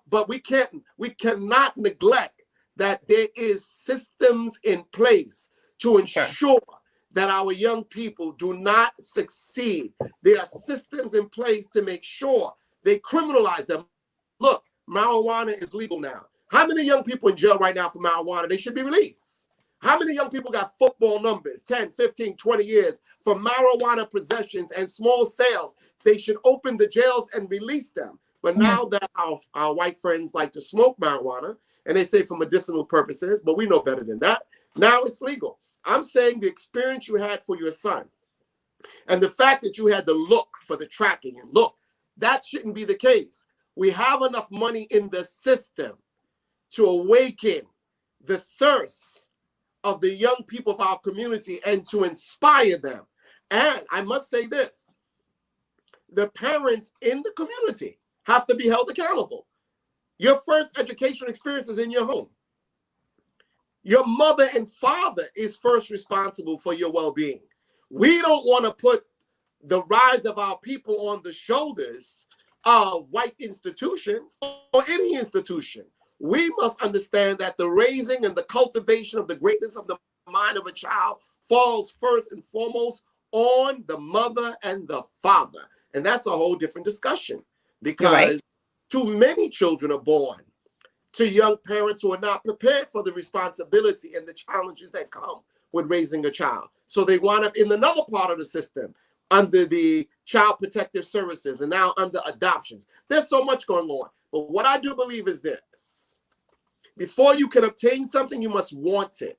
but we cannot neglect that there is systems in place to ensure that our young people do not succeed. There are systems in place to make sure they criminalize them. Look, marijuana is legal now. How many young people in jail right now for marijuana? They should be released. How many young people got football numbers, 10, 15, 20 years for marijuana possessions and small sales? They should open the jails and release them. But now that our white friends like to smoke marijuana, and they say for medicinal purposes, but we know better than that. Now it's legal. I'm saying the experience you had for your son and the fact that you had to look for the tracking and look, that shouldn't be the case. We have enough money in the system to awaken the thirst of the young people of our community and to inspire them. And I must say this, the parents in the community have to be held accountable. Your first education experience is in your home. Your mother and father is first responsible for your well-being. We don't want to put the rise of our people on the shoulders of white institutions or any institution. We must understand that the raising and the cultivation of the greatness of the mind of a child falls first and foremost on the mother and the father. And that's a whole different discussion, because too many children are born to young parents who are not prepared for the responsibility and the challenges that come with raising a child. So they wind up in another part of the system under the Child Protective Services and now under adoptions. There's so much going on. But what I do believe is this: before you can obtain something, you must want it.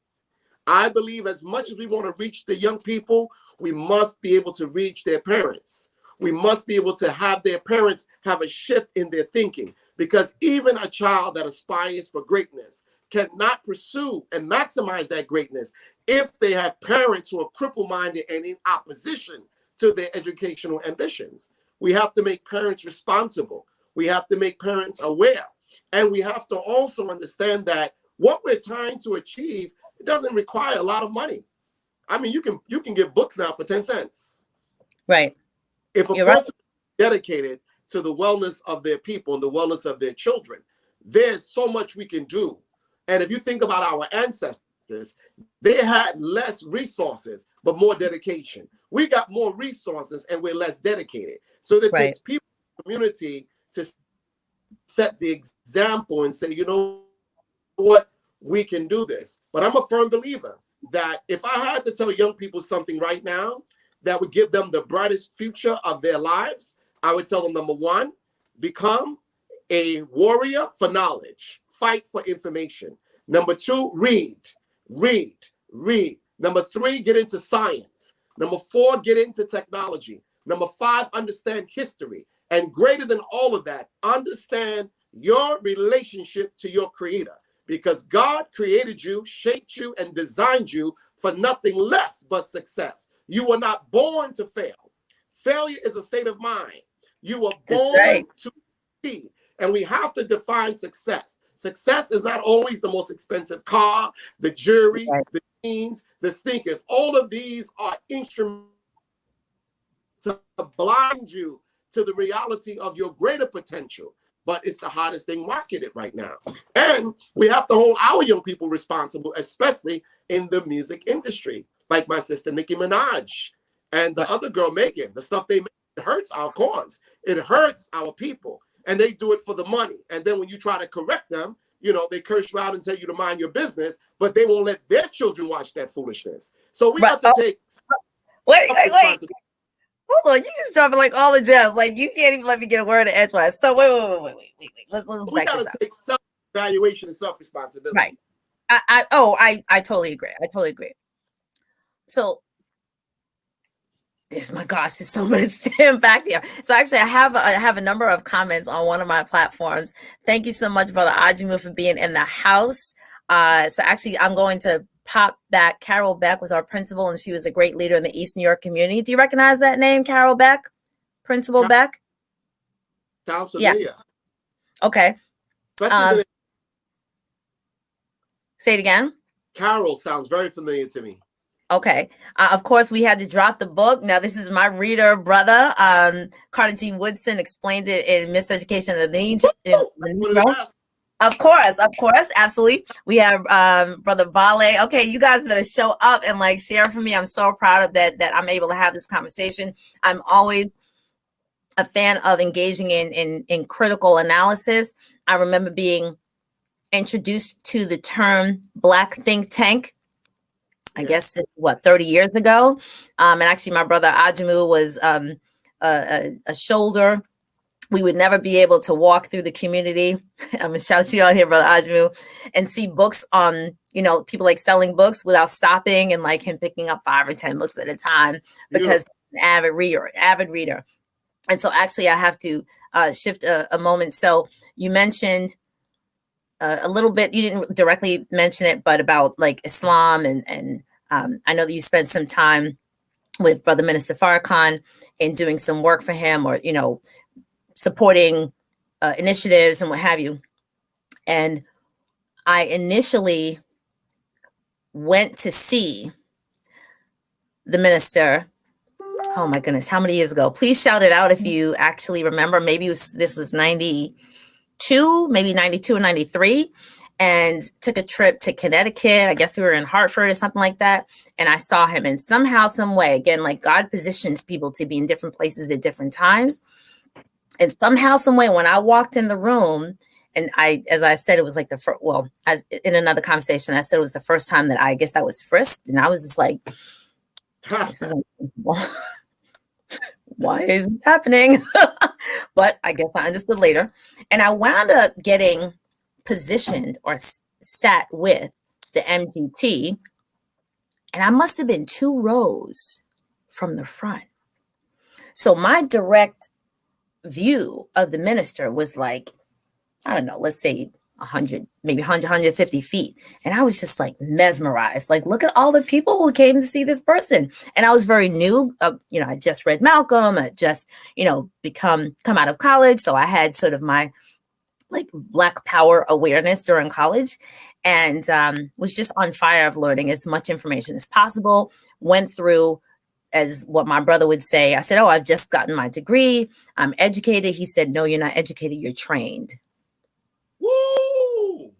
I believe as much as we want to reach the young people, we must be able to reach their parents. We must be able to have their parents have a shift in their thinking, because even a child that aspires for greatness cannot pursue and maximize that greatness if they have parents who are cripple-minded and in opposition to their educational ambitions. We have to make parents responsible. We have to make parents aware. And we have to also understand that what we're trying to achieve, it doesn't require a lot of money. I mean, you can get books now for 10 cents. Right. If a person is dedicated to the wellness of their people and the wellness of their children, there's so much we can do. And if you think about our ancestors, they had less resources, but more dedication. We got more resources and we're less dedicated. So it takes people in the community to set the example and say, you know what, we can do this. But I'm a firm believer that if I had to tell young people something right now that would give them the brightest future of their lives, I would tell them, number one, become a warrior for knowledge, fight for information. Number two, read. Number three, get into science. Number four, get into technology. Number five, understand history. And greater than all of that, understand your relationship to your creator, because God created you, shaped you, and designed you for nothing less but success. You were not born to fail. Failure is a state of mind. You were born to succeed. And we have to define success. Success is not always the most expensive car, the jewelry, the jeans, the sneakers. All of these are instruments to blind you to the reality of your greater potential. But it's the hottest thing marketed right now. And we have to hold our young people responsible, especially in the music industry, like my sister Nicki Minaj and the other girl Megan. The stuff they make hurts our cause. It hurts our people. And they do it for the money. And then when you try to correct them, you know, they curse you out and tell you to mind your business, but they won't let their children watch that foolishness. So we have to take... Wait. Hold on, you just dropping like all the gems. Like you can't even let me get a word of edgewise. So wait. Let's we gotta take self-evaluation and self-responsibility. Right. I totally agree. So my gosh, there's so much to unpack here. So actually, I have a number of comments on one of my platforms. Thank you so much, Brother Ajimu, for being in the house. So actually, I'm going to pop back. Carol Beck was our principal, and she was a great leader in the East New York community. Do you recognize that name, Carol Beck? Principal Beck? Sounds familiar. Yeah. Okay. Say it again. Carol sounds very familiar to me. Okay. Of course, we had to drop the book. Now, this is my reader, brother. Carter G. Woodson explained it in Miseducation of the Negro. Of course, absolutely. We have Brother Vale. Okay, you guys better show up and like share for me. I'm so proud of that I'm able to have this conversation. I'm always a fan of engaging in critical analysis. I remember being introduced to the term Black think tank. I guess 30 years ago. And actually, my brother Ajimu was a shoulder. We would never be able to walk through the community. I'm gonna shout you out here, Brother Ajimu, and see books on, people like selling books without stopping and like him picking up 5 or 10 books at a time because he's an avid reader. And so actually I have to shift a moment. So you mentioned a little bit, you didn't directly mention it, but about like Islam and I know that you spent some time with Brother Minister Farrakhan in doing some work for him, or, supporting initiatives and what have you. And I initially went to see the minister. Oh my goodness, how many years ago? Please shout it out if you actually remember. Maybe this was 92, maybe 92 or 93, and took a trip to Connecticut. I guess we were in Hartford or something like that. And I saw him, and somehow, some way, again, like God positions people to be in different places at different times. And somehow, some way, when I walked in the room, and as I said, it was like the first, well, as in another conversation, I said it was the first time that I guess I was frisked. And I was just like, this is uncomfortable. Why is this happening? But I guess I understood later. And I wound up getting positioned or sat with the MGT. And I must have been 2 rows from the front. So my direct view of the minister was like, I don't know, let's say 100, maybe 100, 150 feet. And I was just like mesmerized. Like, look at all the people who came to see this person. And I was very new. I just read Malcolm. I just, come out of college. So I had sort of my like Black power awareness during college, and was just on fire of learning as much information as possible. Went through, as what my brother would say, I said, oh, I've just gotten my degree. I'm educated. He said, no, you're not educated. You're trained. Woo!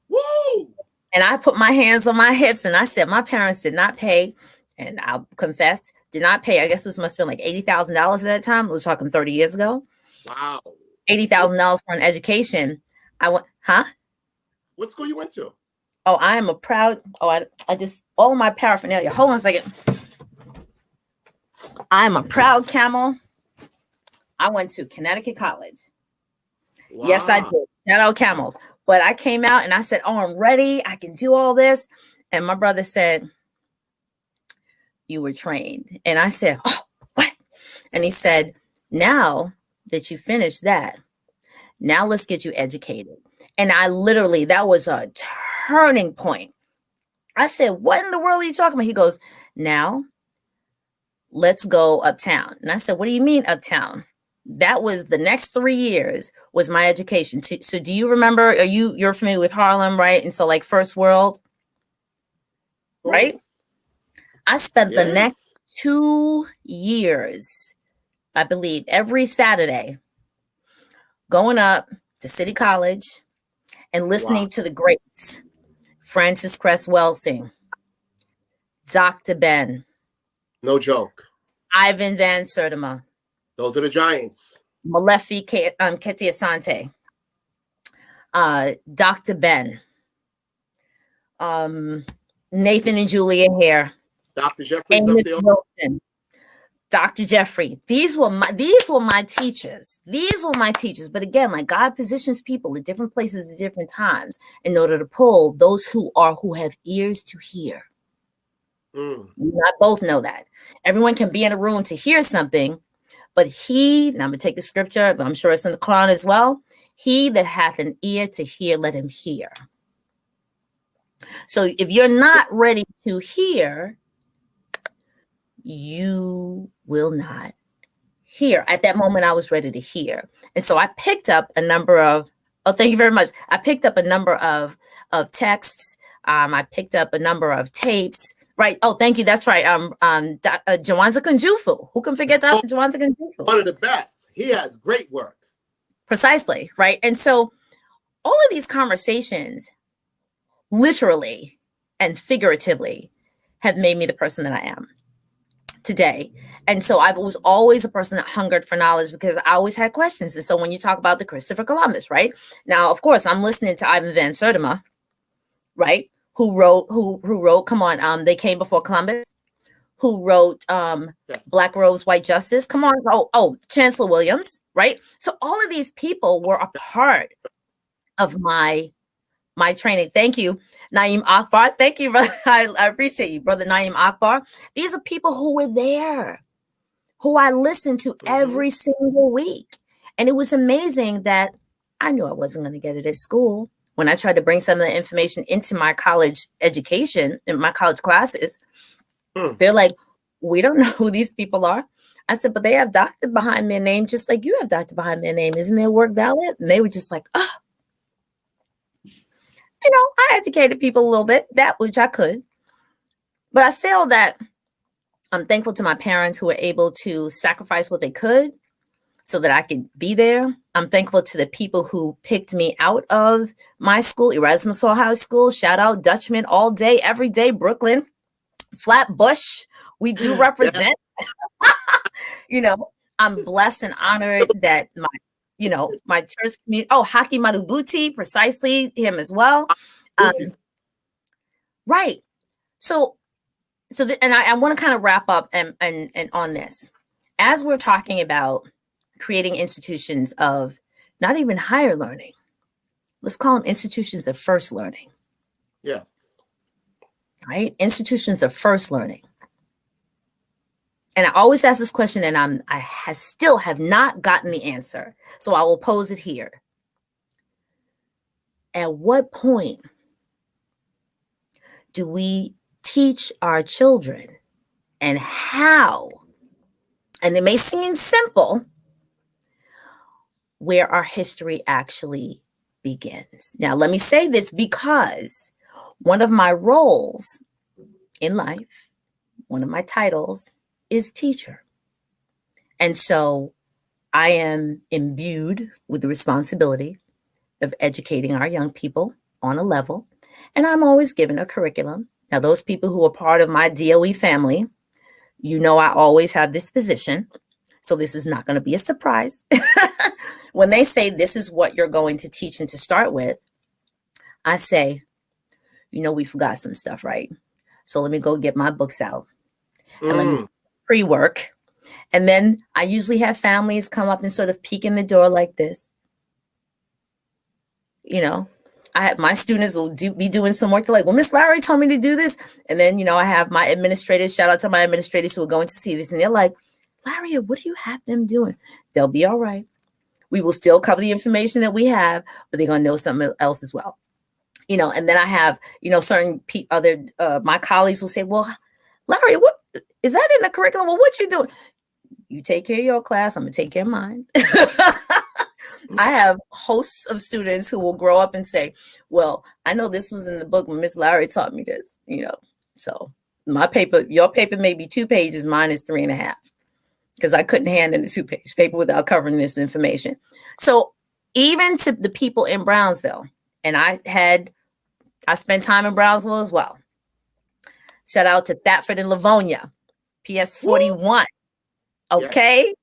Woo! And I put my hands on my hips and I said, my parents did not pay. And I'll confess, did not pay. I guess this must have been like $80,000 at that time. We're talking 30 years ago. Wow. $80,000 for an education. I went, huh? What school you went to? Oh, I am a proud, I just, all of my paraphernalia. Hold on a second. I'm a proud camel. I went to Connecticut College. Wow. Yes, I did. Shout out camels. But I came out and I said, oh, I'm ready. I can do all this. And my brother said, you were trained. And I said, oh, what? And he said, now that you finished that, now let's get you educated. And I literally, that was a turning point. I said, what in the world are you talking about? He goes, now let's go uptown. And I said, what do you mean uptown? That was the next 3 years was my education. So do you remember, you're familiar with Harlem, right? And so like First World, right? I spent the next 2 years, I believe, every Saturday going up to City College and listening to the greats, Francis Cress Welsing, Dr. Ben. No joke. Ivan Van Sertima. Those are the giants. Malefi Keti Asante. Dr. Ben. Nathan and Julia Hare. Dr. Jeffrey's up there. Wilson, Dr. Jeffrey. These were my teachers. These were my teachers. But again, like God positions people at different places at different times in order to pull those who have ears to hear. You not both know that. Everyone can be in a room to hear something, but and I'm going to take the scripture, but I'm sure it's in the Quran as well. He that hath an ear to hear, let him hear. So if you're not ready to hear, you will not hear. At that moment, I was ready to hear. And so I picked up a number of, thank you very much. I picked up a number of texts. I picked up a number of tapes. Right. Oh, thank you. That's right. Jawanza Kunjufu. Who can forget that? Jawanza Kunjufu. One of the best. He has great work. Precisely. Right. And so all of these conversations, literally and figuratively, have made me the person that I am today. And so I was always a person that hungered for knowledge because I always had questions. And so when you talk about the Christopher Columbus, right now, of course, I'm listening to Ivan Van Sertima, right? Who wrote, come on, They Came Before Columbus, who wrote Black Robes, White Justice. Come on. Oh, Chancellor Williams, right? So all of these people were a part of my training. Thank you, Naeem Akbar. Thank you, brother. I appreciate you, brother Naeem Akbar. These are people who were there, who I listened to every single week. And it was amazing that I knew I wasn't going to get it at school. When I tried to bring some of the information into my college education, in my college classes, they're like, we don't know who these people are. I said, but they have doctor behind their name, just like you have doctor behind their name. Isn't their work valid? And they were just like, oh, I educated people a little bit, that which I could. But I say all that I'm thankful to my parents who were able to sacrifice what they could so that I could be there. I'm thankful to the people who picked me out of my school, Erasmus Hall High School. Shout out Dutchman all day, every day, Brooklyn, Flatbush. We do represent. I'm blessed and honored that my church community. Oh, Haki Madubuti, precisely him as well. Right. So I want to kind of wrap up and on this, as we're talking about creating institutions of not even higher learning. Let's call them institutions of first learning. Yes. Right? Institutions of first learning. And I always ask this question, and I still have not gotten the answer. So I will pose it here. At what point do we teach our children and how, and it may seem simple, where our history actually begins? Now, let me say this because one of my roles in life, one of my titles is teacher. And so I am imbued with the responsibility of educating our young people on a level, and I'm always given a curriculum. Now, those people who are part of my DOE family, I always have this position. So this is not going to be a surprise. When they say this is what you're going to teach and to start with, I say, we forgot some stuff, right? So let me go get my books out and let me pre-work. And then I usually have families come up and sort of peek in the door like this. I have my students will be doing some work. They're like, well, Miss Larry told me to do this. And then, I have my administrators, shout out to my administrators who are going to see this. And they're like, Larry, what do you have them doing? They'll be all right. We will still cover the information that we have, but they're going to know something else as well. And then I have, certain other, my colleagues will say, well, Larry, what is that in the curriculum? Well, what you doing? You take care of your class. I'm going to take care of mine. I have hosts of students who will grow up and say, well, I know this was in the book when Miss Larry taught me this, so your paper may be 2 pages, mine is 3.5, because I couldn't hand in the 2-page paper without covering this information. So even to the people in Brownsville, and I spent time in Brownsville as well. Shout out to Thetford and Livonia, PS 41. Okay. Yes.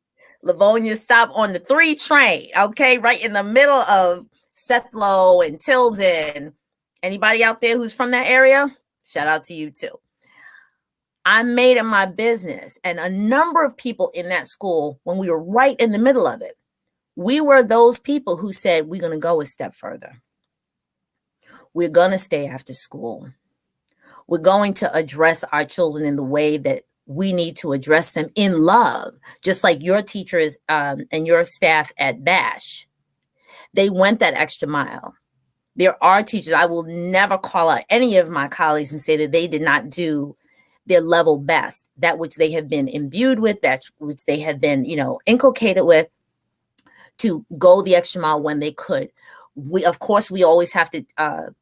Livonia stop on the 3 train. Okay. Right in the middle of Sethlow and Tilden. Anybody out there who's from that area? Shout out to you too. I made it my business, and a number of people in that school, when we were right in the middle of it, we were those people who said, we're going to go a step further. We're going to stay after school. We're going to address our children in the way that we need to address them, in love, just like your teachers and your staff at BASH. They went that extra mile. There are teachers, I will never call out any of my colleagues and say that they did not do their level best, that which they have been imbued with, that which they have been, inculcated with, to go the extra mile when they could. We always have to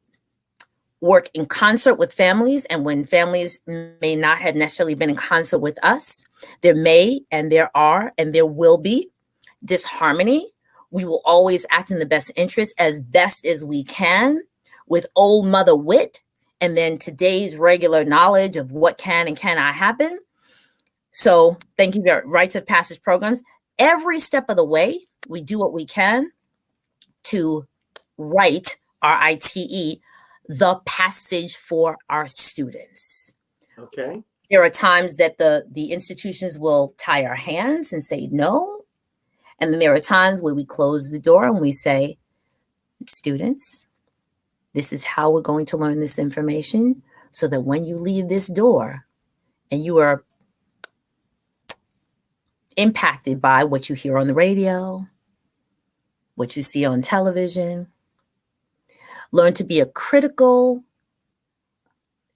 work in concert with families, and when families may not have necessarily been in concert with us, there may and there are and there will be disharmony. We will always act in the best interest as best as we can with old mother wit, and then today's regular knowledge of what can and cannot happen. So thank you for rites of passage programs. Every step of the way, we do what we can to write, RITE, the passage for our students. Okay. There are times that the institutions will tie our hands and say no. And then there are times where we close the door and we say, students, this is how we're going to learn this information, so that when you leave this door and you are impacted by what you hear on the radio, what you see on television, learn to be a critical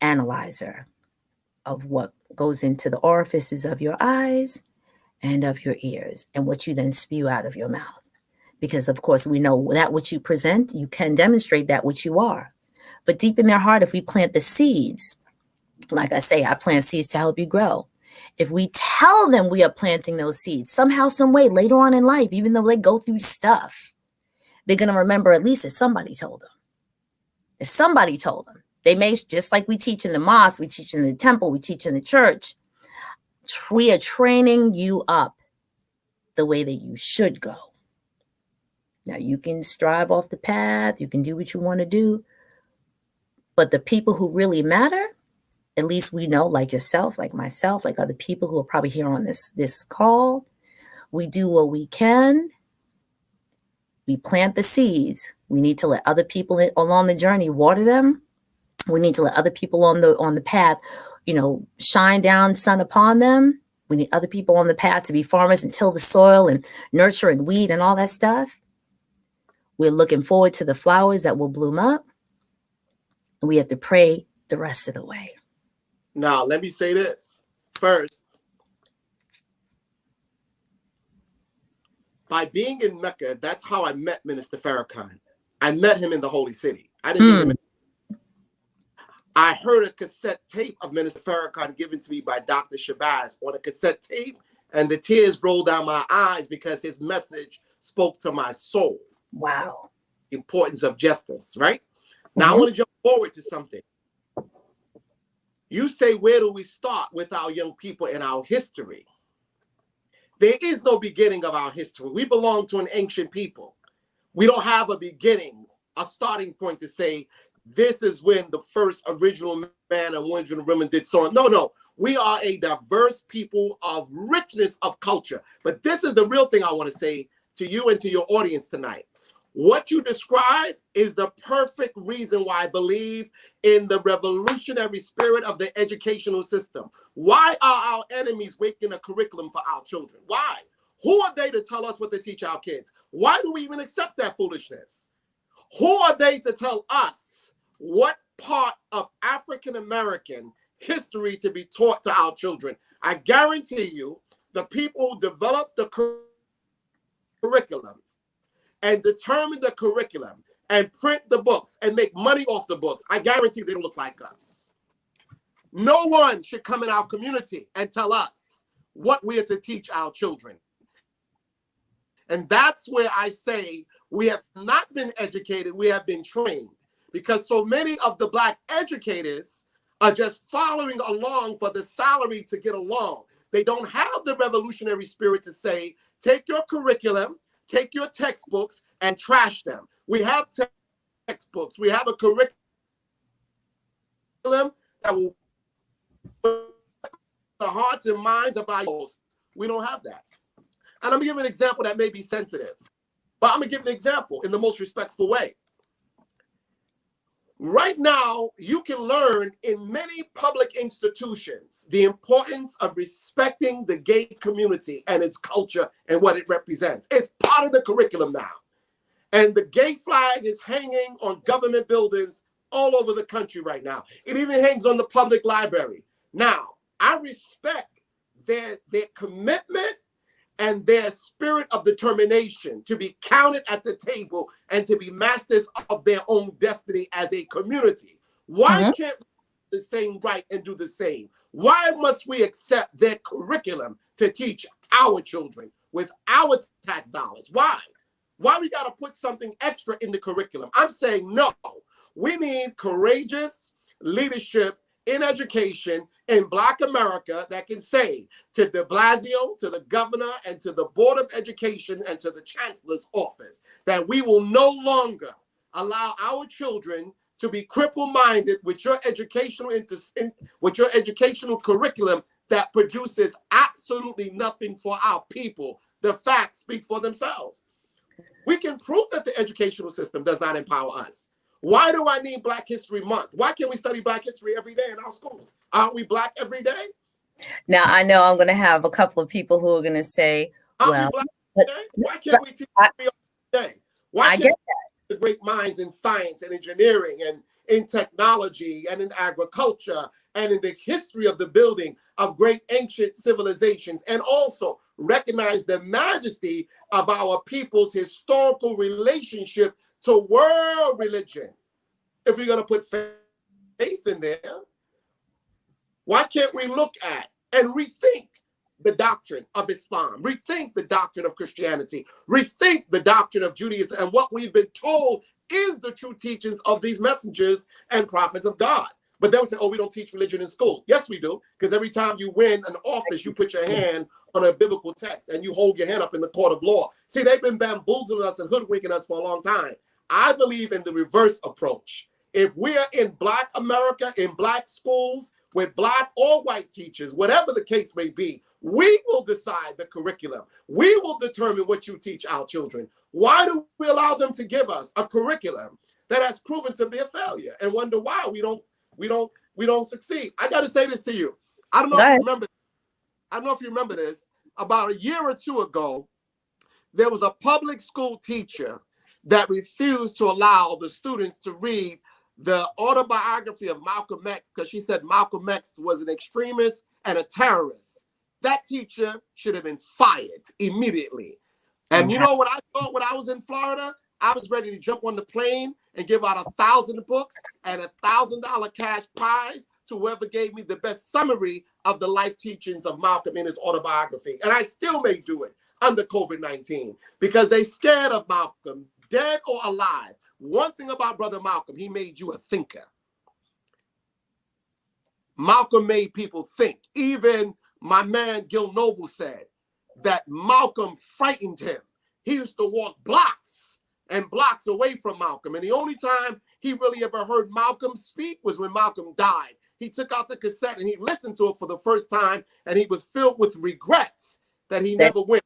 analyzer of what goes into the orifices of your eyes and of your ears, and what you then spew out of your mouth. Because, of course, we know that which you present, you can demonstrate that which you are. But deep in their heart, if we plant the seeds, like I say, I plant seeds to help you grow. If we tell them we are planting those seeds, somehow, some way, later on in life, even though they go through stuff, they're going to remember at least if somebody told them. If somebody told them. They may, just like we teach in the mosque, we teach in the temple, we teach in the church, we are training you up the way that you should go. Now, you can strive off the path, you can do what you want to do, but the people who really matter, at least we know, like yourself, like myself, like other people who are probably here on this call, we do what we can. We plant the seeds. We need to let other people along the journey water them. We need to let other people on the path, shine down sun upon them. We need other people on the path to be farmers and till the soil and nurture and weed and all that stuff. We're looking forward to the flowers that will bloom up. And we have to pray the rest of the way. Now, let me say this. First, by being in Mecca, that's how I met Minister Farrakhan. I met him in the Holy City. I didn't meet him in I heard a cassette tape of Minister Farrakhan given to me by Dr. Shabazz on a cassette tape, and the tears rolled down my eyes because his message spoke to my soul. Wow. Importance of justice, right? Now I want to jump forward to something. You say, where do we start with our young people in our history? There is no beginning of our history. We belong to an ancient people. We don't have a beginning, a starting point to say, this is when the first original man and woman did so on. No. We are a diverse people of richness of culture. But this is the real thing I want to say to you and to your audience tonight. What you describe is the perfect reason why I believe in the revolutionary spirit of the educational system. Why are our enemies making a curriculum for our children? Why? Who are they to tell us what to teach our kids? Why do we even accept that foolishness? Who are they to tell us what part of African American history to be taught to our children? I guarantee you, the people who develop the curriculums and determine the curriculum and print the books and make money off the books, I guarantee they don't look like us. No one should come in our community and tell us what we are to teach our children. And that's where I say we have not been educated, we have been trained. Because so many of the Black educators are just following along for the salary to get along. They don't have the revolutionary spirit to say, take your curriculum, take your textbooks and trash them. We have textbooks. We have a curriculum that will put the hearts and minds of our youth. We don't have that. And I'm going to give an example that may be sensitive, but I'm going to give an example in the most respectful way. Right now, you can learn in many public institutions the importance of respecting the gay community and its culture and what it represents. It's part of the curriculum now. And the gay flag is hanging on government buildings all over the country right now. It even hangs on the public library. Now, I respect their commitment and their spirit of determination to be counted at the table and to be masters of their own destiny as a community. Why can't we do the same right and do the same? Why must we accept their curriculum to teach our children with our tax dollars? Why? Why we got to put something extra in the curriculum? I'm saying no. We need courageous leadership in education in Black America that can say to de Blasio, to the governor, and to the Board of Education, and to the Chancellor's office, that we will no longer allow our children to be cripple-minded with your educational curriculum that produces absolutely nothing for our people. The facts speak for themselves. We can prove that the educational system does not empower us. Why do I need Black History Month? Why can't we study Black history every day in our schools? Aren't we Black every day? Now, I know I'm going to have a couple of people who are going to say, well, why can't we teach every day? Why can't the great minds in science and engineering and in technology and in agriculture and in the history of the building of great ancient civilizations, and also recognize the majesty of our people's historical relationship to world religion. If we're going to put faith in there, why can't we look at and rethink the doctrine of Islam, rethink the doctrine of Christianity, rethink the doctrine of Judaism, and what we've been told is the true teachings of these messengers and prophets of God? But they'll say, oh, we don't teach religion in school. Yes, we do. Because every time you win an office, you put your hand on a biblical text and you hold your hand up in the court of law. See, they've been bamboozling us and hoodwinking us for a long time. I believe in the reverse approach. If we're in Black America, in Black schools, with Black or white teachers, whatever the case may be, we will decide the curriculum. We will determine what you teach our children. Why do we allow them to give us a curriculum that has proven to be a failure and wonder why we don't succeed? I got to say this to you. I don't know if you remember this. About a year or two ago, there was a public school teacher that refused to allow the students to read the autobiography of Malcolm X because she said Malcolm X was an extremist and a terrorist. That teacher should have been fired immediately. And you know what I thought when I was in Florida? I was ready to jump on the plane and give out 1,000 books and $1,000 cash prize to whoever gave me the best summary of the life teachings of Malcolm in his autobiography. And I still may do it under COVID-19 because they scared of Malcolm, dead or alive. One thing about Brother Malcolm, he made you a thinker. Malcolm made people think. Even my man Gil Noble said that Malcolm frightened him. He used to walk blocks and blocks away from Malcolm. And the only time he really ever heard Malcolm speak was when Malcolm died. He took out the cassette and he listened to it for the first time, and he was filled with regrets that he never went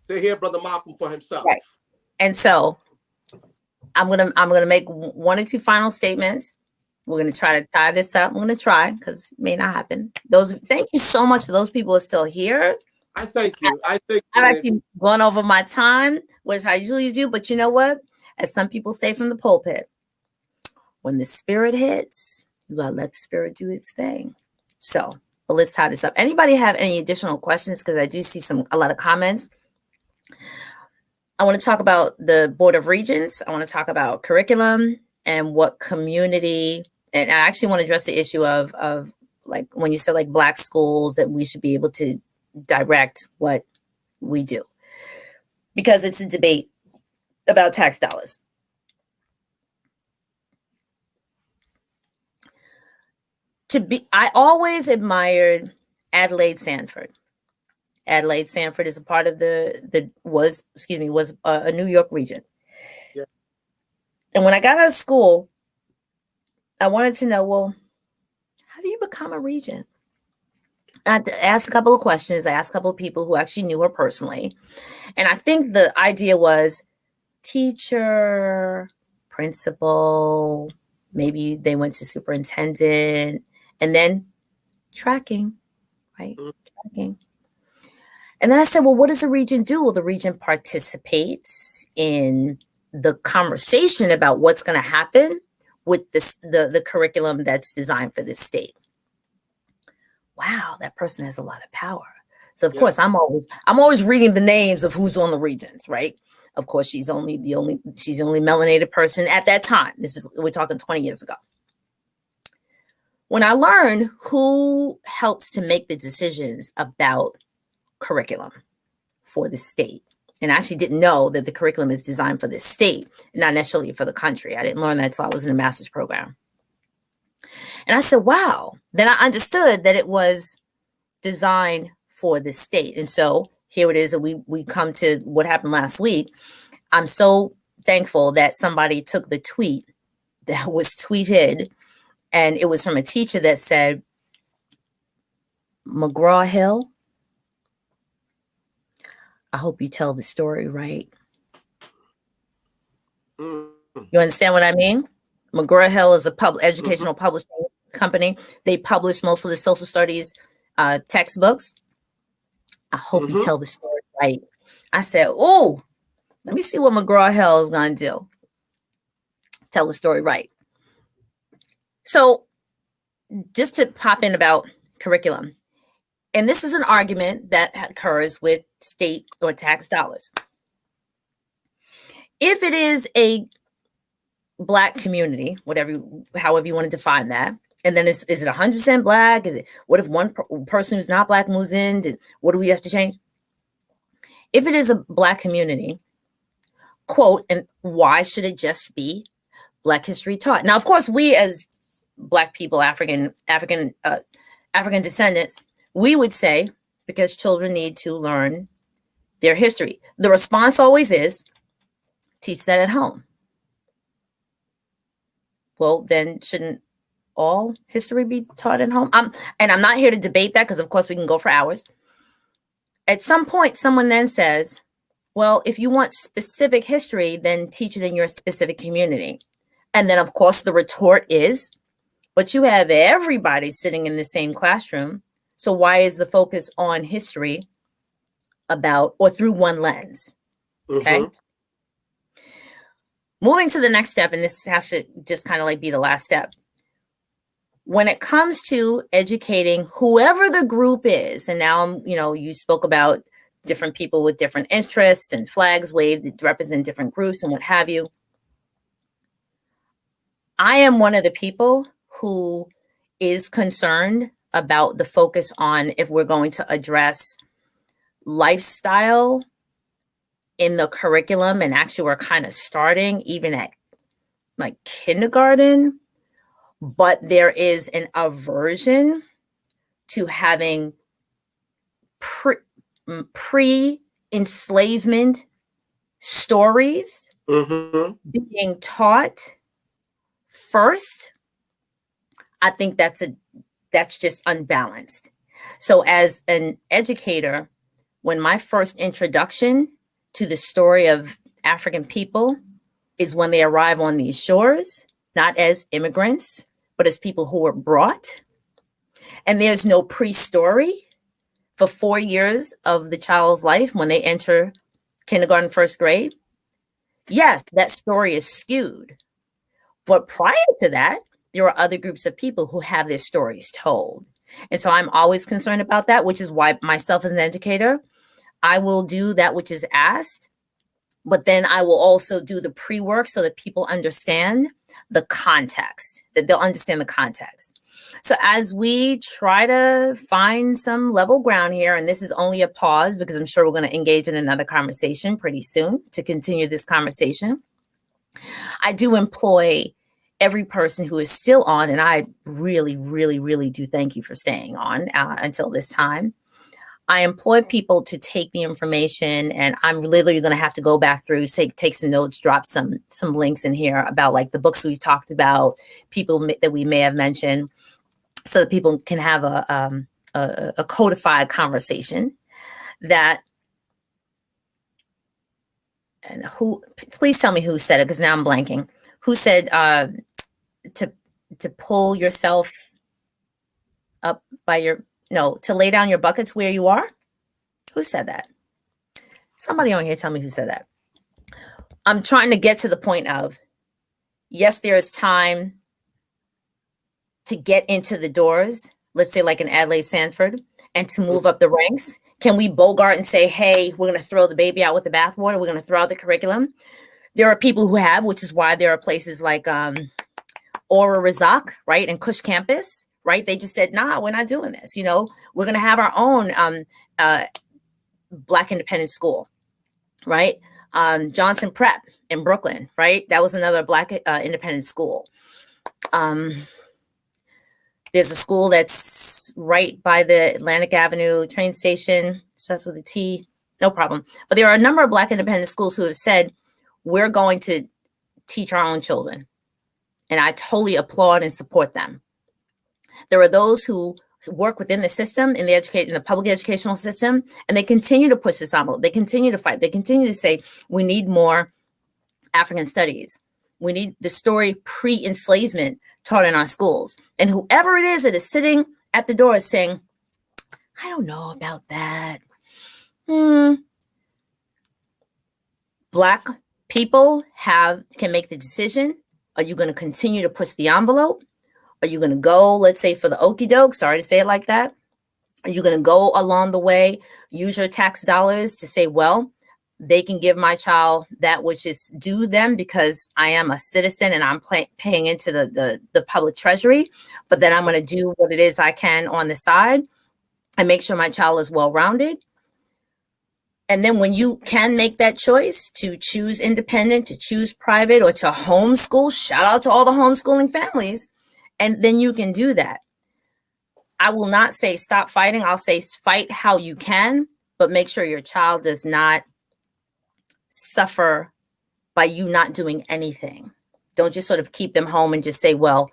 to hear Brother Malcolm for himself. Right. And so I'm gonna make one or two final statements. We're gonna try to tie this up. I'm gonna try because it may not happen. Thank you so much for those people who are still here. I thank you. I've actually gone over my time, which I usually do. But you know what? As some people say from the pulpit, when the spirit hits, you gotta let the spirit do its thing. So, but let's tie this up. Anybody have any additional questions? Because I do see a lot of comments. I want to talk about the Board of Regents. I want to talk about curriculum and what community, and I actually want to address the issue of like when you said like Black schools that we should be able to direct what we do, because it's a debate about tax dollars. I always admired Adelaide Sanford. Adelaide Sanford is a part of was a New York Regent. Yeah. And when I got out of school, I wanted to know, well, how do you become a Regent? And I asked a couple of questions. I asked a couple of people who actually knew her personally. And I think the idea was teacher, principal, maybe they went to superintendent, and then tracking, right? Tracking. And then I said, well, what does the Regent do? Well, the Regent participates in the conversation about what's going to happen with the curriculum that's designed for this state. Wow, that person has a lot of power. So of course, I'm always reading the names of who's on the Regents, right? Of course, she's the only melanated person at that time. We're talking 20 years ago. When I learned who helps to make the decisions about curriculum for the state, and I actually didn't know that the curriculum is designed for the state, not necessarily for the country. I didn't learn that until I was in a master's program. And I said, wow. Then I understood that it was designed for the state. And so here it is that we come to what happened last week. I'm so thankful that somebody took the tweet that was tweeted, and it was from a teacher that said, McGraw-Hill, I hope you tell the story right. You understand what I mean? McGraw-Hill is a educational publishing company. They publish most of the social studies textbooks. I hope you tell the story right. I said, oh, let me see what McGraw-Hill is going to do. Tell the story right. So just to pop in about curriculum, And this is an argument that occurs with state or tax dollars. If it is a Black community, however you want to define that, and then is it 100% Black? Is it, what if one person who's not Black moves in? What do we have to change? If it is a Black community, quote, and why should it just be Black history taught? Now, of course, we as Black people, African descendants, we would say because children need to learn their history. The response always is, teach that at home. Well, then shouldn't all history be taught at home? And I'm not here to debate that because, of course, we can go for hours. At some point, someone then says, well, if you want specific history, then teach it in your specific community. And then, of course, the retort is, but you have everybody sitting in the same classroom. So why is the focus on history about or through one lens? Okay. Mm-hmm. Moving to the next step, and this has to just kind of like be the last step. When it comes to educating whoever the group is, and now, you spoke about different people with different interests and flags waved that represent different groups and what have you. I am one of the people who is concerned about the focus on if we're going to address lifestyle in the curriculum, and actually we're kind of starting even at like kindergarten, but there is an aversion to having pre-enslavement stories being taught first. I think that's just unbalanced. So as an educator, when my first introduction to the story of African people is when they arrive on these shores, not as immigrants, but as people who were brought. And there's no pre-story for 4 years of the child's life when they enter kindergarten, first grade. Yes, that story is skewed. But prior to that, there are other groups of people who have their stories told. And so I'm always concerned about that, which is why myself as an educator, I will do that which is asked, but then I will also do the pre-work so that people understand the context, that they'll understand the context. So as we try to find some level ground here, and this is only a pause because I'm sure we're going to engage in another conversation pretty soon to continue this conversation, I do employ every person who is still on, and I really, really, really do thank you for staying on until this time. I employ people to take the information, and I'm literally going to have to go back through, take some notes, drop some links in here about like the books we've talked about, people that we may have mentioned, so that people can have a codified conversation. That, and who? Please tell me who said it because now I'm blanking. Who said to pull yourself up by your? No, to lay down your buckets where you are? Who said that? Somebody on here tell me who said that. I'm trying to get to the point of, yes, there is time to get into the doors, let's say like in Adelaide Sanford, and to move up the ranks. Can we bogart and say, hey, we're going to throw the baby out with the bathwater, we're going to throw out the curriculum? There are people who have, which is why there are places like Aura Razak, right, and Cush Campus, right? They just said, nah, we're not doing this. We're going to have our own Black independent school, right? Johnson Prep in Brooklyn, right? That was another Black independent school. There's a school that's right by the Atlantic Avenue train station, starts with a T, no problem. But there are a number of Black independent schools who have said, we're going to teach our own children. And I totally applaud and support them. There are those who work within the system, in the public educational system, and they continue to push this envelope. They continue to fight. They continue to say, we need more African studies. We need the story pre-enslavement taught in our schools. And whoever it is that is sitting at the door is saying, I don't know about that. Black people can make the decision. Are you going to continue to push the envelope? Are you going to go, let's say, for the okie doke? Sorry to say it like that. Are you going to go along the way, use your tax dollars to say, well, they can give my child that which is due them because I am a citizen and I'm paying into the public treasury, but then I'm going to do what it is I can on the side and make sure my child is well-rounded. And then when you can make that choice to choose independent, to choose private, or to homeschool, shout out to all the homeschooling families, and then you can do that. I will not say stop fighting. I'll say fight how you can, but make sure your child does not suffer by you not doing anything. Don't just sort of keep them home and just say, well,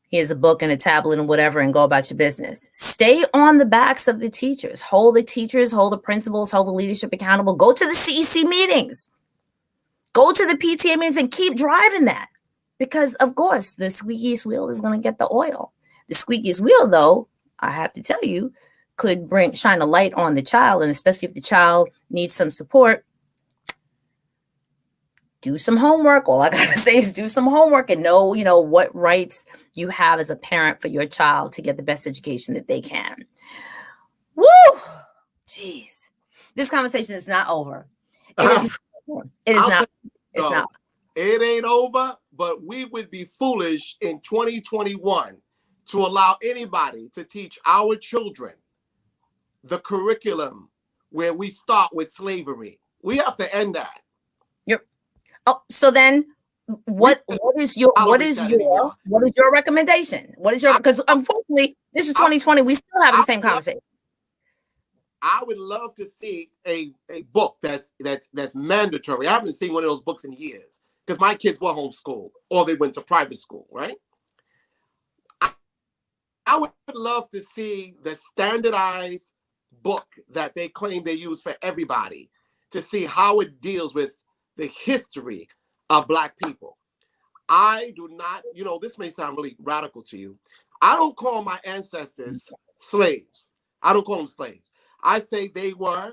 here's a book and a tablet and whatever, and go about your business. Stay on the backs of the teachers. Hold the teachers, hold the principals, hold the leadership accountable. Go to the CEC meetings. Go to the PTA meetings and keep driving that. Because, of course, the squeakiest wheel is going to get the oil. The squeakiest wheel, though, I have to tell you, could shine a light on the child, and especially if the child needs some support. Do some homework. All I gotta say is do some homework and know, what rights you have as a parent for your child to get the best education that they can. Woo! Jeez. This conversation is not over. It is not over. It is not. It's not. It ain't over, but we would be foolish in 2021 to allow anybody to teach our children the curriculum where we start with slavery. We have to end that. Oh, so then what is your recommendation? Because unfortunately, this is 2020, we still have the same conversation. I would love to see a book that's mandatory. I haven't seen one of those books in years because my kids were homeschooled or they went to private school, right? I would love to see the standardized book that they claim they use for everybody to see how it deals with the history of Black people. I do not, this may sound really radical to you. I don't call my ancestors slaves. I don't call them slaves. I say they were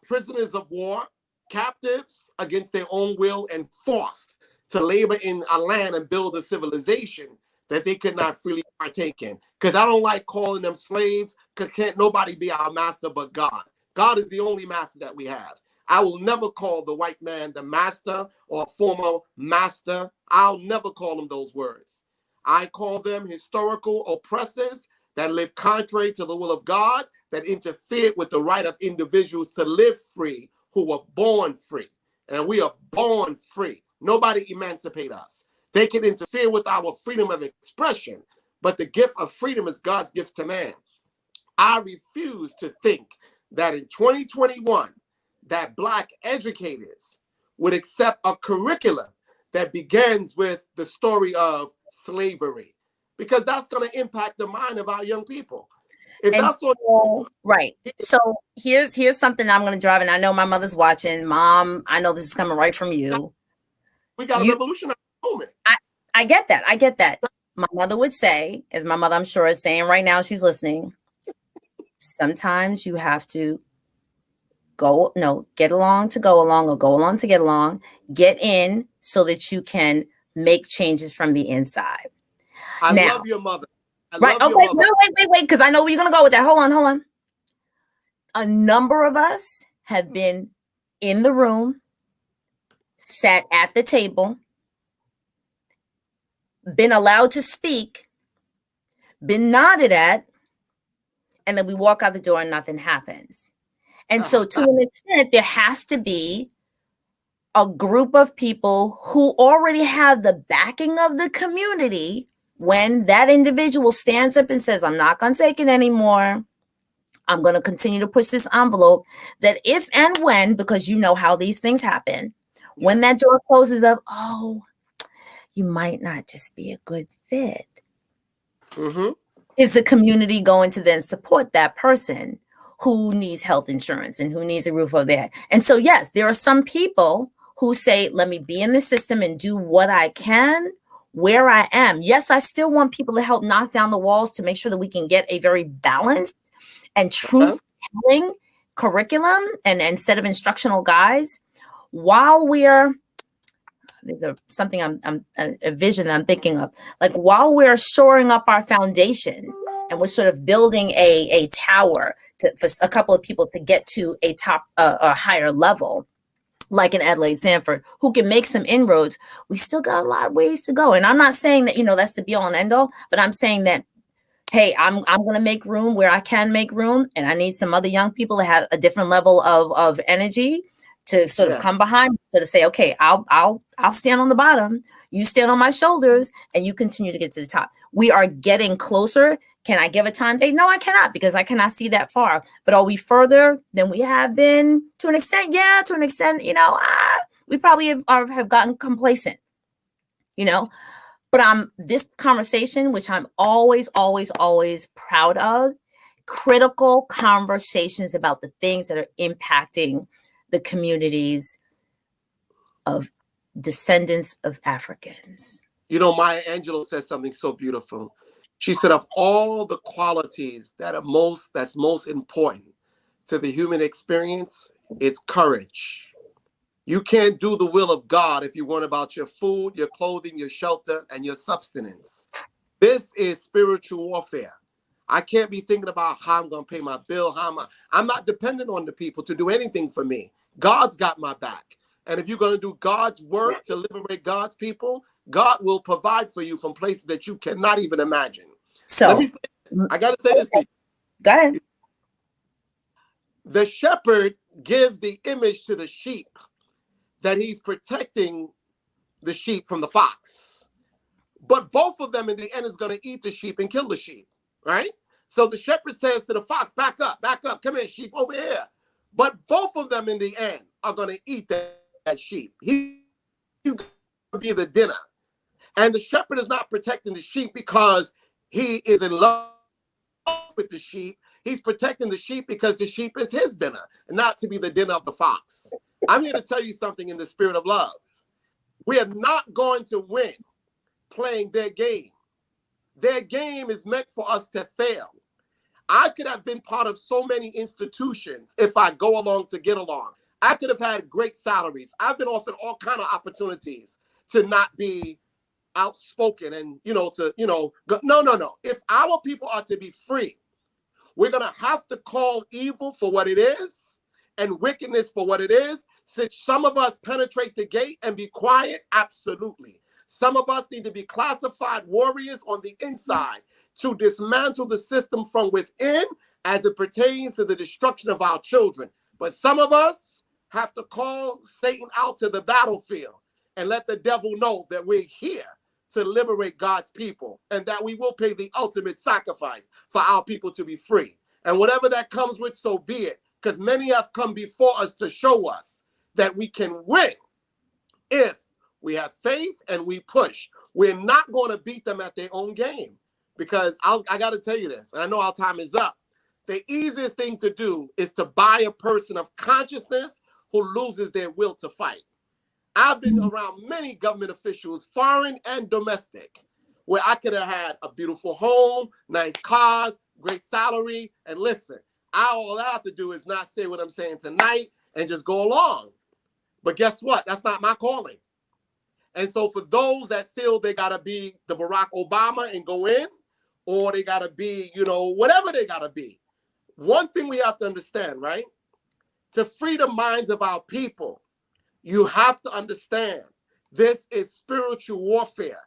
prisoners of war, captives against their own will and forced to labor in a land and build a civilization that they could not freely partake in. Because I don't like calling them slaves, because can't nobody be our master but God. God is the only master that we have. I will never call the white man the master or former master. I'll never call them those words. I call them historical oppressors that live contrary to the will of God, that interfered with the right of individuals to live free, who were born free. And we are born free. Nobody emancipate us. They can interfere with our freedom of expression, but the gift of freedom is God's gift to man. I refuse to think that in 2021, that Black educators would accept a curriculum that begins with the story of slavery, because that's going to impact the mind of our young people. If and that's what right. So here's something I'm going to drive, and I know my mother's watching. Mom, I know this is coming right from you. We got a revolutionary moment. I get that. I get that. My mother would say, as my mother I'm sure is saying right now, she's listening. Sometimes you have to get along to go along, or go along to get along. Get in so that you can make changes from the inside. I love your mother. Right. Okay. No, wait, because I know where you're going to go with that. Hold on. A number of us have been in the room, sat at the table, been allowed to speak, been nodded at, and then we walk out the door and nothing happens. And so to an extent, there has to be a group of people who already have the backing of the community when that individual stands up and says, I'm not going to take it anymore. I'm going to continue to push this envelope, that if and when, because you know how these things happen, when that door closes up, you might not just be a good fit. Mm-hmm. Is the community going to then support that person who needs health insurance and who needs a roof over their head? And so, yes, there are some people who say, let me be in the system and do what I can where I am. Yes, I still want people to help knock down the walls to make sure that we can get a very balanced and truth-telling curriculum and set of instructional guides while we're, there's something a vision I'm thinking of, like while we're shoring up our foundation and we're sort of building a tower for a couple of people to get to a higher level, like in Adelaide Sanford, who can make some inroads, we still got a lot of ways to go. And I'm not saying that, that's the be all and end all, but I'm saying that, hey, I'm going to make room where I can make room, and I need some other young people to have a different level of energy to sort of come behind, so to say, okay, I'll stand on the bottom, you stand on my shoulders, and you continue to get to the top. We are getting closer. Can I give a time date? No, I cannot, because I cannot see that far. But are we further than we have been? To an extent, yeah. To an extent, we probably have gotten complacent, But this conversation, which I'm always, always, always proud of, critical conversations about the things that are impacting the communities of descendants of Africans. Maya Angelou says something so beautiful. She said, of all the qualities that's most important to the human experience, it's courage. You can't do the will of God if you worry about your food, your clothing, your shelter, and your subsistence. This is spiritual warfare. I can't be thinking about how I'm going to pay my bill. I'm not dependent on the people to do anything for me. God's got my back. And if you're going to do God's work to liberate God's people, God will provide for you from places that you cannot even imagine. So, let me say this. I got to say this to you. Go ahead. The shepherd gives the image to the sheep that he's protecting the sheep from the fox. But both of them in the end is going to eat the sheep and kill the sheep, right? So the shepherd says to the fox, back up, come here, sheep, over here. But both of them in the end are going to eat that sheep. He's going to be the dinner. And the shepherd is not protecting the sheep because he is in love with the sheep. He's protecting the sheep because the sheep is his dinner, and not to be the dinner of the fox. I'm here to tell you something in the spirit of love. We are not going to win playing their game. Their game is meant for us to fail. I could have been part of so many institutions if I go along to get along. I could have had great salaries. I've been offered all kinds of opportunities to not be outspoken and, go, no. If our people are to be free, we're going to have to call evil for what it is and wickedness for what it is. Should some of us penetrate the gate and be quiet? Absolutely. Some of us need to be classified warriors on the inside to dismantle the system from within as it pertains to the destruction of our children. But some of us have to call Satan out to the battlefield and let the devil know that we're here to liberate God's people and that we will pay the ultimate sacrifice for our people to be free. And whatever that comes with, so be it. Because many have come before us to show us that we can win if we have faith and we push. We're not going to beat them at their own game. Because I got to tell you this, and I know our time is up. The easiest thing to do is to buy a person of consciousness who loses their will to fight. I've been around many government officials, foreign and domestic, where I could have had a beautiful home, nice cars, great salary, and listen, all I have to do is not say what I'm saying tonight and just go along. But guess what? That's not my calling. And so for those that feel they got to be the Barack Obama and go in, or they got to be, whatever they got to be, one thing we have to understand, right? To free the minds of our people, you have to understand this is spiritual warfare.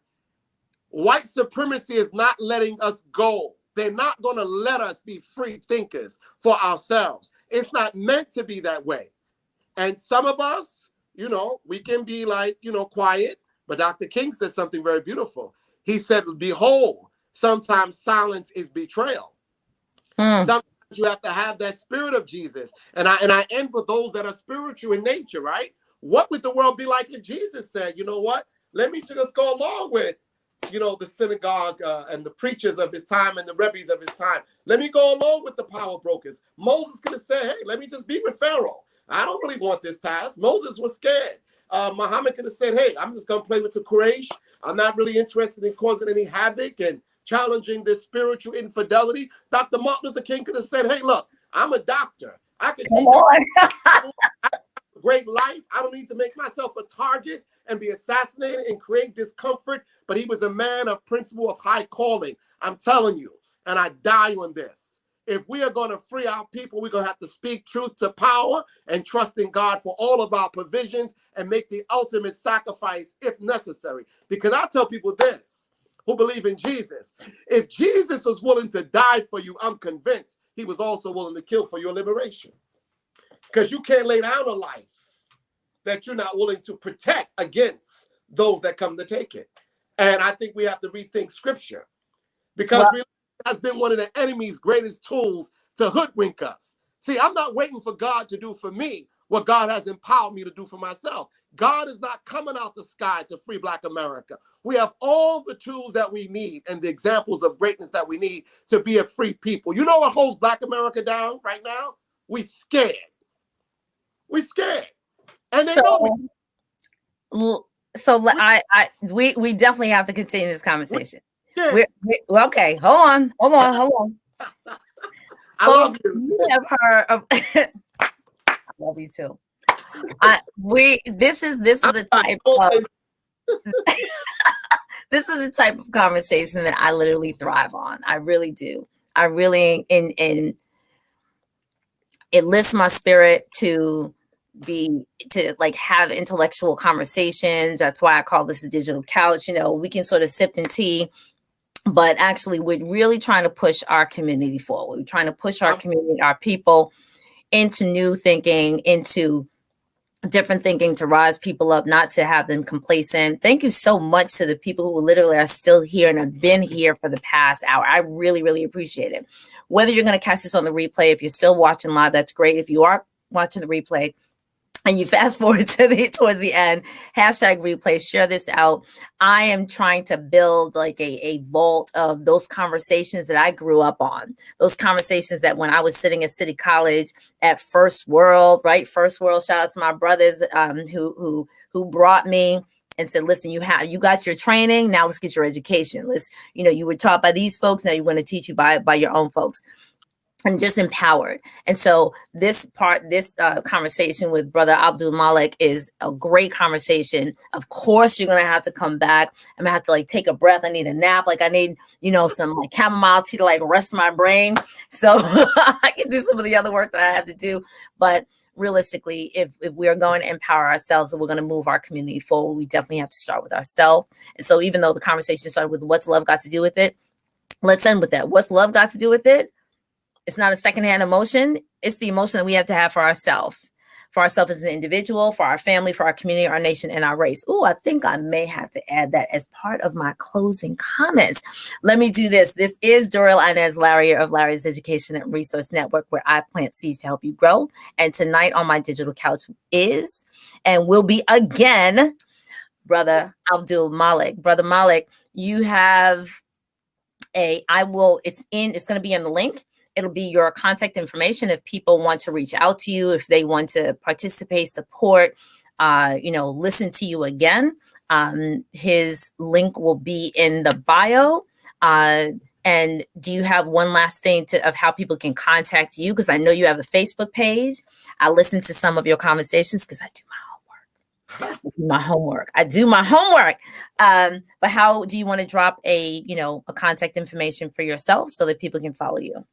White supremacy is not letting us go. They're not going to let us be free thinkers for ourselves. It's not meant to be that way. And some of us, we can be like, quiet. But Dr. King said something very beautiful. He said, behold, sometimes silence is betrayal. Sometimes you have to have that spirit of Jesus. And I end for those that are spiritual in nature, right? What would the world be like if Jesus said, you know what? Let me just go along with, the synagogue and the preachers of his time and the rabbis of his time. Let me go along with the power brokers. Moses could have said, hey, let me just be with Pharaoh. I don't really want this task. Moses was scared. Muhammad could have said, hey, I'm just going to play with the Quraysh. I'm not really interested in causing any havoc and challenging this spiritual infidelity. Dr. Martin Luther King could have said, hey, look, I'm a doctor. I can teach you a great life. I don't need to make myself a target and be assassinated and create discomfort. But he was a man of principle, of high calling. I'm telling you, and I die on this. If we are going to free our people, we're going to have to speak truth to power and trust in God for all of our provisions and make the ultimate sacrifice if necessary. Because I tell people this, who believe in Jesus, if Jesus was willing to die for you, I'm convinced he was also willing to kill for your liberation. Because you can't lay down a life that you're not willing to protect against those that come to take it. And I think we have to rethink scripture, because religion has been one of the enemy's greatest tools to hoodwink us. See, I'm not waiting for God to do for me what God has empowered me to do for myself. God is not coming out the sky to free Black America. We have all the tools that we need and the examples of greatness that we need to be a free people. You know what holds Black America down right now? We scared. We scared. And they know we definitely have to continue this conversation. Okay, hold on. I love you. You have heard of I love you too. This is the type of this is the type of conversation that I literally thrive on. I really do. I really and it lifts my spirit to have intellectual conversations. That's why I call this a digital couch. You know, we can sort of sip and tea, but actually we're really trying to push our community forward. We're trying to push our community, our people into new thinking, into different thinking, to rise people up, not to have them complacent. Thank you so much to the people who literally are still here and have been here for the past hour. I really, really appreciate it. Whether you're going to catch this on the replay, if you're still watching live, that's great. If you are watching the replay and you fast forward towards the end, hashtag replay, share this out. I am trying to build like a vault of those conversations that I grew up on. Those conversations that when I was sitting at City College at First World, right? First World, shout out to my brothers who brought me and said, listen, you got your training. Now let's get your education. You were taught by these folks. Now you're going to teach you by your own folks. And just empowered. And so this conversation with Brother Abdul Malik is a great conversation. Of course, you're going to have to come back. I'm going to have to take a breath. I need a nap. I need, some chamomile tea to rest my brain. So I can do some of the other work that I have to do. But realistically, if we are going to empower ourselves and we're going to move our community forward, we definitely have to start with ourselves. And so even though the conversation started with what's love got to do with it, let's end with that. What's love got to do with it? It's not a secondhand emotion. It's the emotion that we have to have for ourselves as an individual, for our family, for our community, our nation, and our race. Oh, I think I may have to add that as part of my closing comments. Let me do this. This is Dorel Inez Larrier of Larrier's Education and Resource Network, where I plant seeds to help you grow. And tonight on my digital couch is, and will be again, Brother Abdul Malik. Brother Malik, you have it's going to be in the link. It'll be your contact information if people want to reach out to you, if they want to participate, support, listen to you again. His link will be in the bio. And do you have one last thing of how people can contact you? Because I know you have a Facebook page. I listen to some of your conversations because I do my homework. I do my homework. But how do you want to drop a contact information for yourself so that people can follow you?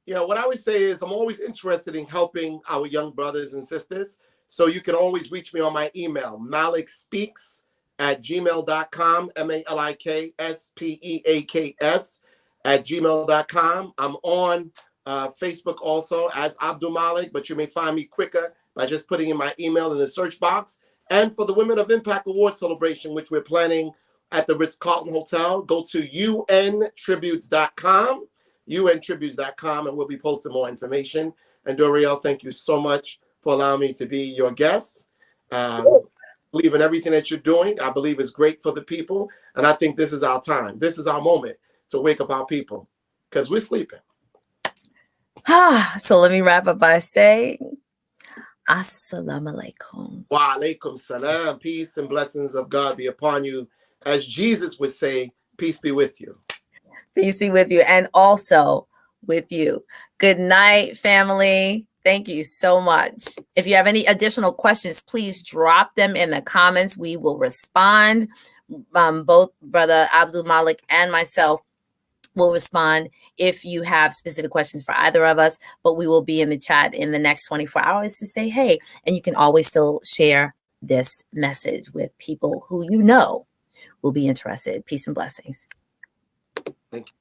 Yeah, what I would say is I'm always interested in helping our young brothers and sisters. So you can always reach me on my email, malikspeaks@gmail.com, MALIKSPEAKS@gmail.com. I'm on Facebook also as Abdul Malik, but you may find me quicker by just putting in my email in the search box. And for the Women of Impact Award celebration, which we're planning at the Ritz-Carlton Hotel, go to untributes.com. untributes.com, and we'll be posting more information. And Dorel, thank you so much for allowing me to be your guest. Believe in everything that you're doing. I believe it's great for the people. And I think this is our time. This is our moment to wake up our people because we're sleeping. So let me wrap up by saying, Assalamu alaikum. Wa alaikum salam. Peace and blessings of God be upon you. As Jesus would say, peace be with you. Peace be with you and also with you. Good night, family. Thank you so much. If you have any additional questions, please drop them in the comments. We will respond. Both Brother Abdul Malik and myself We'll respond if you have specific questions for either of us, but we will be in the chat in the next 24 hours to say, hey, and you can always still share this message with people who you know will be interested. Peace and blessings. Thank you.